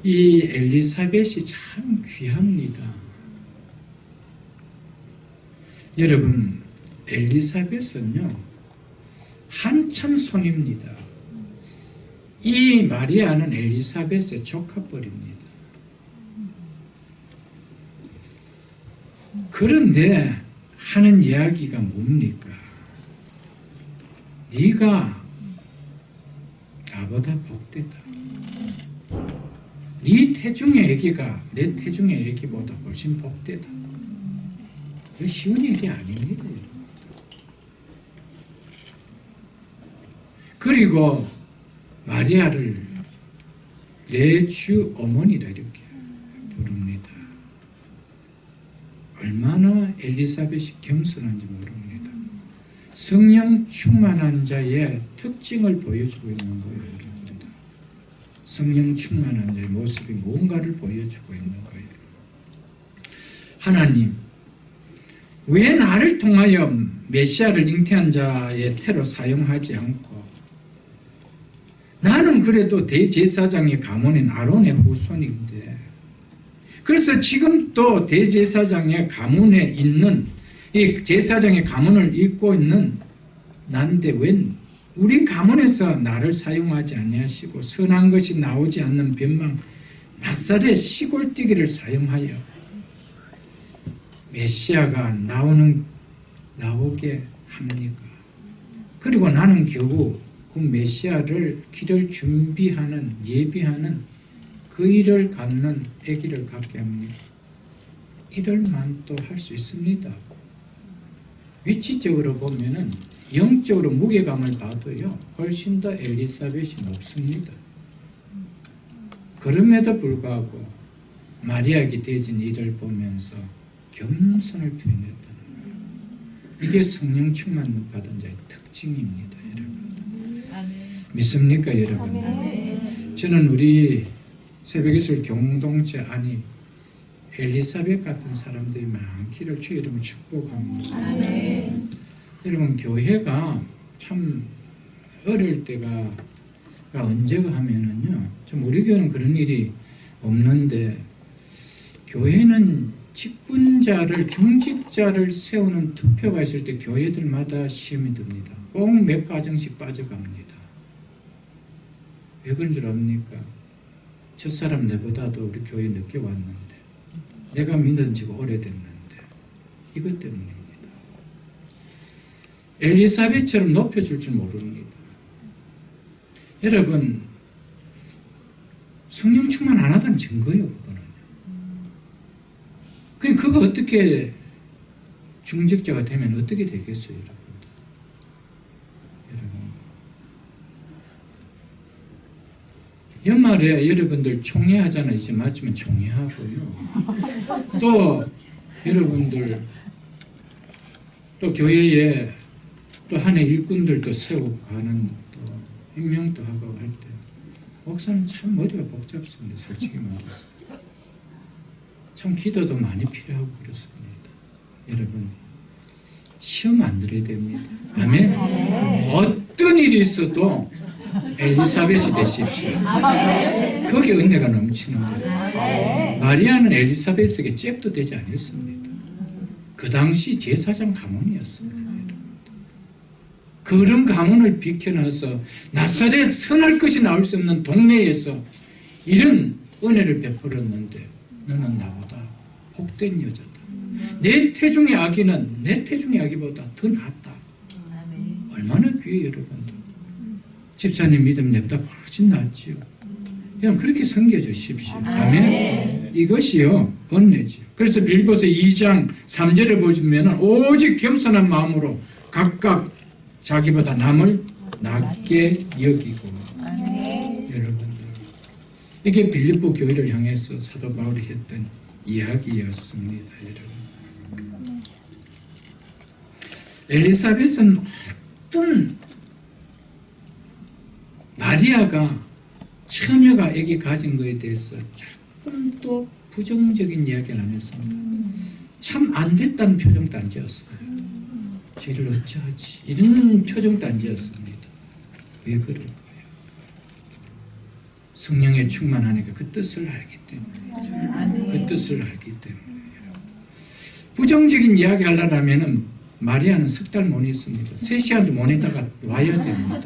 S1: 이 엘리사벳이 참 귀합니다. 여러분, 엘리사벳은요 한참 손입니다. 이 마리아는 엘리사벳의 조카뻘입니다. 그런데 하는 이야기가 뭡니까? 네가 나보다 복되다. 네 태중의 아기가 내 태중의 아기보다 훨씬 복되다. 이거 쉬운 얘기 아닙니다. 그리고 마리아를 내 주 어머니라 이렇게 부릅니다. 얼마나 엘리사벳이 겸손한지 모릅니다. 성령 충만한 자의 특징을 보여주고 있는 거예요. 여러분들. 성령 충만한 자의 모습이 뭔가를 보여주고 있는 거예요. 하나님, 왜 나를 통하여 메시아를 잉태한 자의 태로 사용하지 않고 나는 그래도 대제사장의 가문인 아론의 후손인데, 그래서 지금 또 대제사장의 가문에 있는 이 제사장의 가문을 잇고 있는 난데 왜 우리 가문에서 나를 사용하지 아니하시고 선한 것이 나오지 않는 변방 나사렛 시골뛰기를 사용하여 메시아가 나오게 합니까? 그리고 나는 겨우 그 메시아를 길을 준비하는 예비하는 그 일을 갖는 아기를 갖게 합니다. 이럴만 또 할 수 있습니다. 위치적으로 보면은 영적으로 무게감을 봐도요 훨씬 더 엘리사벳이 높습니다. 그럼에도 불구하고 마리아에게 되어진 일을 보면서 겸손을 표현했다는 거예요. 이게 성령 충만 받은 자의 특징입니다. 여러분 믿습니까 여러분? 저는 우리 새벽예술 공동체 안에 엘리사벳 같은 사람들이 많기를 주의 이름으로 축복합니다. 여러분 교회가 참 어릴 때가 언제가 하면은요, 좀 우리 교회는 그런 일이 없는데 교회는 직분자를 중직자를 세우는 투표가 있을 때 교회들마다 시험이 듭니다. 꼭 몇 가정씩 빠져갑니다. 왜 그런 줄 압니까? 저 사람 내보다도 우리 교회 늦게 왔는데 내가 믿은 지가 오래됐는데 이것 때문입니다. 엘리사벳처럼 높여줄 줄 모릅니다. 여러분 성령 충만 안 하다는 증거예요. 그거는. 그거 어떻게 중직자가 되면 어떻게 되겠어요? 여러분 연말에 여러분들 총회하잖아요. 이제 마치면 총회하고요. 또 여러분들 또 교회에 또 한 해 일꾼들도 세우고 가는 또 임명도 하고 할 때 목사는 참 머리가 복잡습니다. 솔직히 말해서 참 기도도 많이 필요하고 그렇습니다. 여러분 시험 안 들어야 됩니다. 아멘. 어떤 일이 있어도 엘리사벳이 되십시오. 거기에 은혜가 넘치는 거예요. 마리아는 엘리사벳에게 잽도 되지 않았습니다. 그 당시 제사장 가문이었습니다. 그런 가문을 비켜나서 나사렛 선할 것이 나올 수 없는 동네에서 이런 은혜를 베풀었는데 너는 나보다 복된 여자다. 내 태중의 아기는 내 태중의 아기보다 더 낫다. 얼마나 귀해 여러분들. 집사님 믿음 내보다 훨씬 낫지요. 여러분 그렇게 섬겨주십시오. 아멘. 이것이요 은혜지요. 그래서 빌립보서 2장 3절에 보시면 오직 겸손한 마음으로 각각 자기보다 남을 낮게 여기고. 여러분들 이게 빌립보 교회를 향해서 사도 바울이 했던 이야기였습니다. 여러분 엘리사벳은 어떤 마리아가 처녀가 아기 가진 것에 대해서 조금 또 부정적인 이야기를 안 했습니다. 참 안 됐다는 표정도 안 지었습니다. 쟤를 어찌하지 이런 표정도 안 지었습니다. 왜 그럴까요? 성령에 충만하니까 그 뜻을 알기 때문에 그 뜻을 알기 때문에 부정적인 이야기 하려면 마리아는 석 달 못 있습니다. 3시간도 못 있다가 와야 됩니다.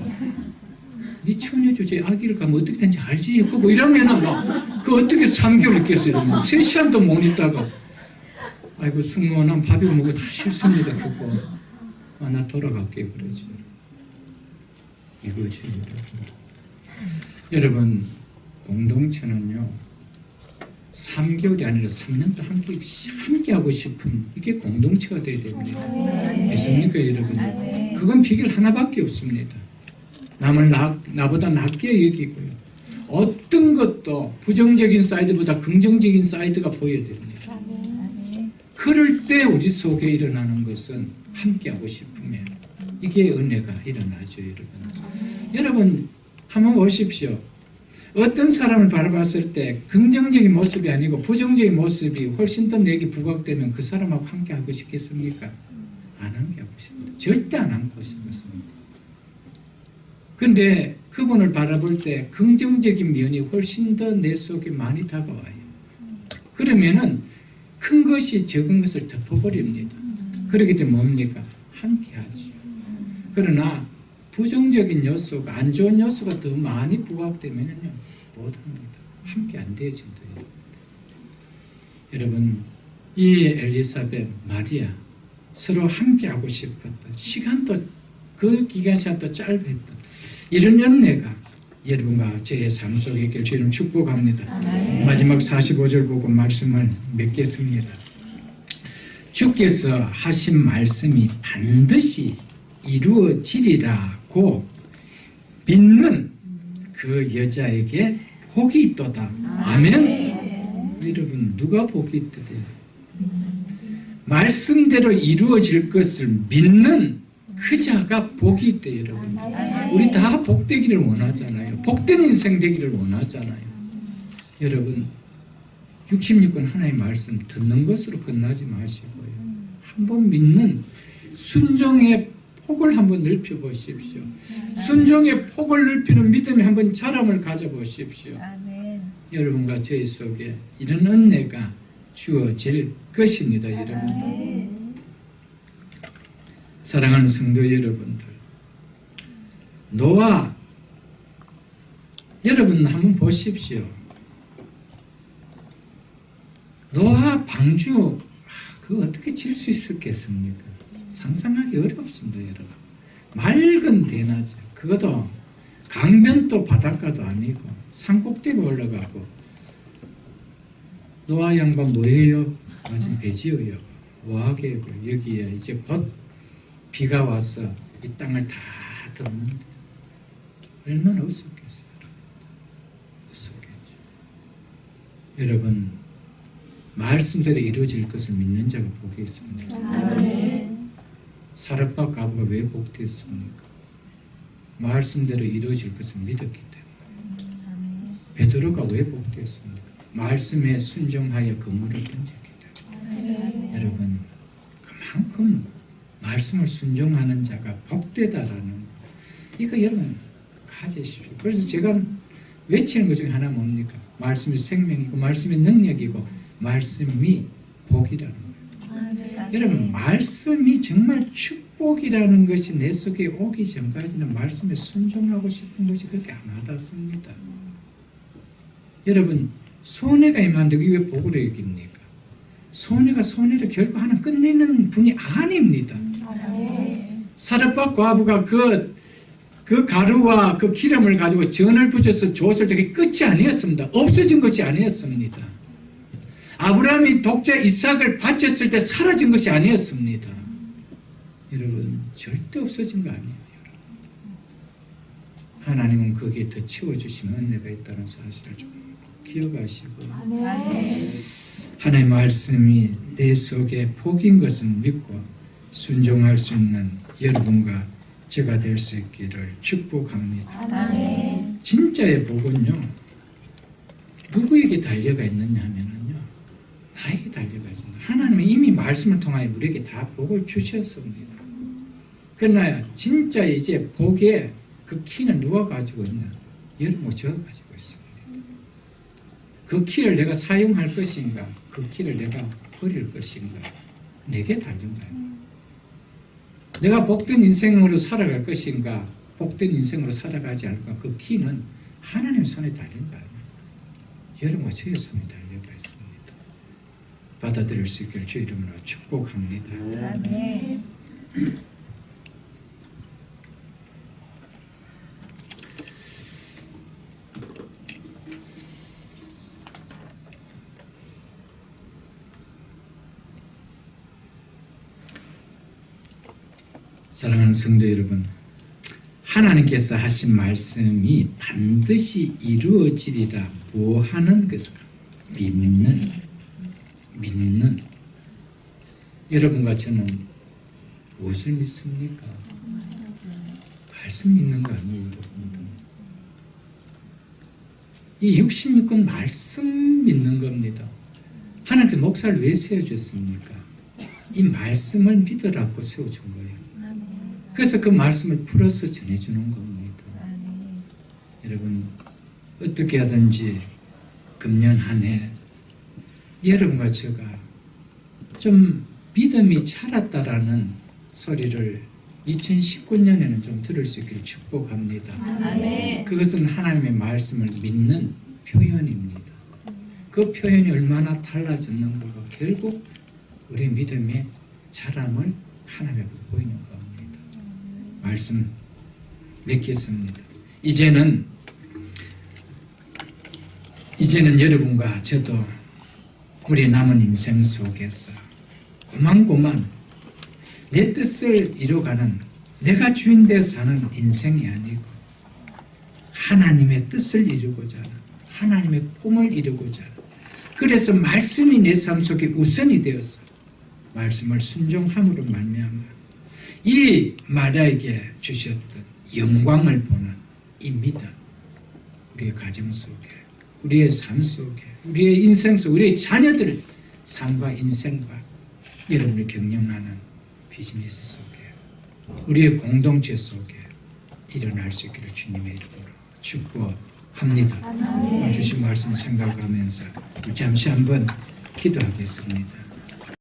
S1: 네 처녀 주제에 아기를 가면 어떻게 되는지 알지? 그거 이러면은 그 어떻게 3개월 있겠어요? 3시간도 못 있다가 아이고 숙모는 밥이 먹고 다 싫습니다. 그거 나 돌아갈게 그러지. 이거지 여러분 공동체는요 3개월이 아니라 3년도 함께 하고 싶은 이게 공동체가 되어야 됩니다. 믿습니까 여러분? 그건 비결 하나밖에 없습니다. 남을 나보다 낮게 여기고요. 어떤 것도 부정적인 사이드보다 긍정적인 사이드가 보여야 됩니다. 그럴 때 우리 속에 일어나는 것은 함께하고 싶으면 이게 은혜가 일어나죠, 여러분. 여러분 한번 보십시오. 어떤 사람을 바라봤을 때 긍정적인 모습이 아니고 부정적인 모습이 훨씬 더 내게 부각되면 그 사람하고 함께하고 싶겠습니까? 안 함께하고 싶습니다. 절대 안 함께하고 싶습니다. 근데 그분을 바라볼 때 긍정적인 면이 훨씬 더 내 속에 많이 다가와요. 그러면은 큰 것이 적은 것을 덮어버립니다. 그렇기 때문에 뭡니까? 함께하죠. 그러나 부정적인 요소가, 안 좋은 요소가 더 많이 부각되면요 못합니다. 함께 안 되어진다. 여러분, 이 엘리사벳, 마리아 서로 함께하고 싶었던 시간도 그 기간 시간도 짧았던 이런 은혜가 여러분과 제 삶 속에 있길 주님 축복합니다. 마지막 45절 보고 말씀을 맺겠습니다. 주께서 하신 말씀이 반드시 이루어지리라고 믿는 그 여자에게 복이 있도다. 아멘. 여러분, 누가 복이 있더래요? 말씀대로 이루어질 것을 믿는 그 자가 복이 있대, 여러분. 우리 다 복되기를 원하잖아요. 복된 인생 되기를 원하잖아요. 여러분, 66권 하나님의 말씀 듣는 것으로 끝나지 마시고요. 한번 믿는 순종의 폭을 한번 넓혀보십시오. 순종의 폭을 넓히는 믿음의 한번 자람을 가져보십시오.
S2: 아멘.
S1: 여러분과 저희 속에 이런 은혜가 주어질 것입니다. 여러분.
S2: 아멘.
S1: 사랑하는 성도 여러분들, 노아 여러분 한번 보십시오. 노아 방주 그거 어떻게 질 수 있었겠습니까? 상상하기 어렵습니다, 여러분. 맑은 대낮에 그것도 강변도 바닷가도 아니고 산꼭대기 올라가고 노아 양반 뭐해요? 아직 배 지어요. 뭐하게 여기에 이제 곧 비가 와서 이 땅을 다 덮는데 얼마나 없었겠어요. 없었겠죠. 여러분, 말씀대로 이루어질 것을 믿는 자가 복이 있습니다.
S2: 아멘.
S1: 사렙과 가부가 왜 복되었습니까? 말씀대로 이루어질 것을 믿었기 때문에. 베드로가 왜 복되었습니까? 말씀에 순종하여 그물을 던졌기 때문에. 여러분, 그만큼 말씀을 순종하는 자가 복되다라는 거, 이거 여러분 가지십시오. 그래서 제가 외치는 것 중에 하나 뭡니까? 말씀이 생명이고 말씀이 능력이고 말씀이 복이라는 거예요.
S2: 아멘.
S1: 여러분, 말씀이 정말 축복이라는 것이 내 속에 오기 전까지는 말씀에 순종하고 싶은 것이 그렇게 안 와닿습니다. 여러분, 손해가 임하는데 왜 복으로 여깁니까? 손해가 손해를 결코 하나 끝내는 분이 아닙니다.
S2: 아멘.
S1: 사렙과 과부가 그 가루와 그 기름을 가지고 전을 부쳐서 줬을 때 그게 끝이 아니었습니다. 없어진 것이 아니었습니다. 아브라함이 독자 이삭을 바쳤을 때 사라진 것이 아니었습니다. 여러분, 절대 없어진 거 아니에요. 하나님은 거기에 더 채워주시는 은혜가 있다는 사실을 좀 기억하시고,
S2: 아멘.
S1: 하나님의 말씀이 내 속에 복인 것을 믿고 순종할 수 있는 여러분과 제가 될 수 있기를 축복합니다.
S2: 아멘.
S1: 진짜의 복은요, 누구에게 달려가 있느냐 하면은요, 나에게 달려가 있습니다. 하나님은 이미 말씀을 통하여 우리에게 다 복을 주셨습니다. 그러나 진짜 이제 복의 그 키는 누가 가지고 있냐? 여러분, 제가 가지고 있습니다. 그 키를 내가 사용할 것인가? 그 키를 내가 버릴 것인가? 내게 달린 거예요. 내가 복된 인생으로 살아갈 것인가? 복된 인생으로 살아가지 않을까? 그 키는 하나님의 손에 달린 거예요. 여러분과 저의 손에 달려가 있습니다. 받아들일 수 있기를 주 이름으로 축복합니다.
S2: 아멘.
S1: 사랑하는 성도 여러분, 하나님께서 하신 말씀이 반드시 이루어지리라 뭐 하는 것일까? 믿는 여러분과 저는 무엇을 믿습니까? 말씀 믿는 거 아니에요, 여러분들. 이 육신 믿고 말씀 믿는 겁니다. 하나님께서 목사를 왜 세워줬습니까? 이 말씀을 믿으라고 세워준 거예요. 그래서 그 말씀을 풀어서 전해주는 겁니다. 여러분, 어떻게 하든지 금년 한 해 여러분과 제가 좀 믿음이 자랐다라는 소리를 2019년에는 좀 들을 수 있기를 축복합니다.
S2: 아멘.
S1: 그것은 하나님의 말씀을 믿는 표현입니다. 그 표현이 얼마나 달라졌는가가 결국 우리 믿음의 자람을 하나님의 보이는 겁니다. 말씀 맺겠습니다. 이제는 여러분과 저도 우리 남은 인생 속에서 고만고만 내 뜻을 이루어가는 내가 주인 되어 사는 인생이 아니고 하나님의 뜻을 이루고자 하는 하나님의 꿈을 이루고자 하는 그래서 말씀이 내 삶 속에 우선이 되어서 말씀을 순종함으로 말미암아 이 마리아에게 주셨던 영광을 보는 이 믿음 우리의 가정 속에 우리의 삶 속에 우리의 인생 속에 우리의 자녀들 삶과 인생과 여러분을 경영하는 비즈니스 속에 우리의 공동체 속에 일어날 수 있기를 주님의 이름으로 축복합니다. 오늘 주신 말씀 생각하면서 잠시 한번 기도하겠습니다.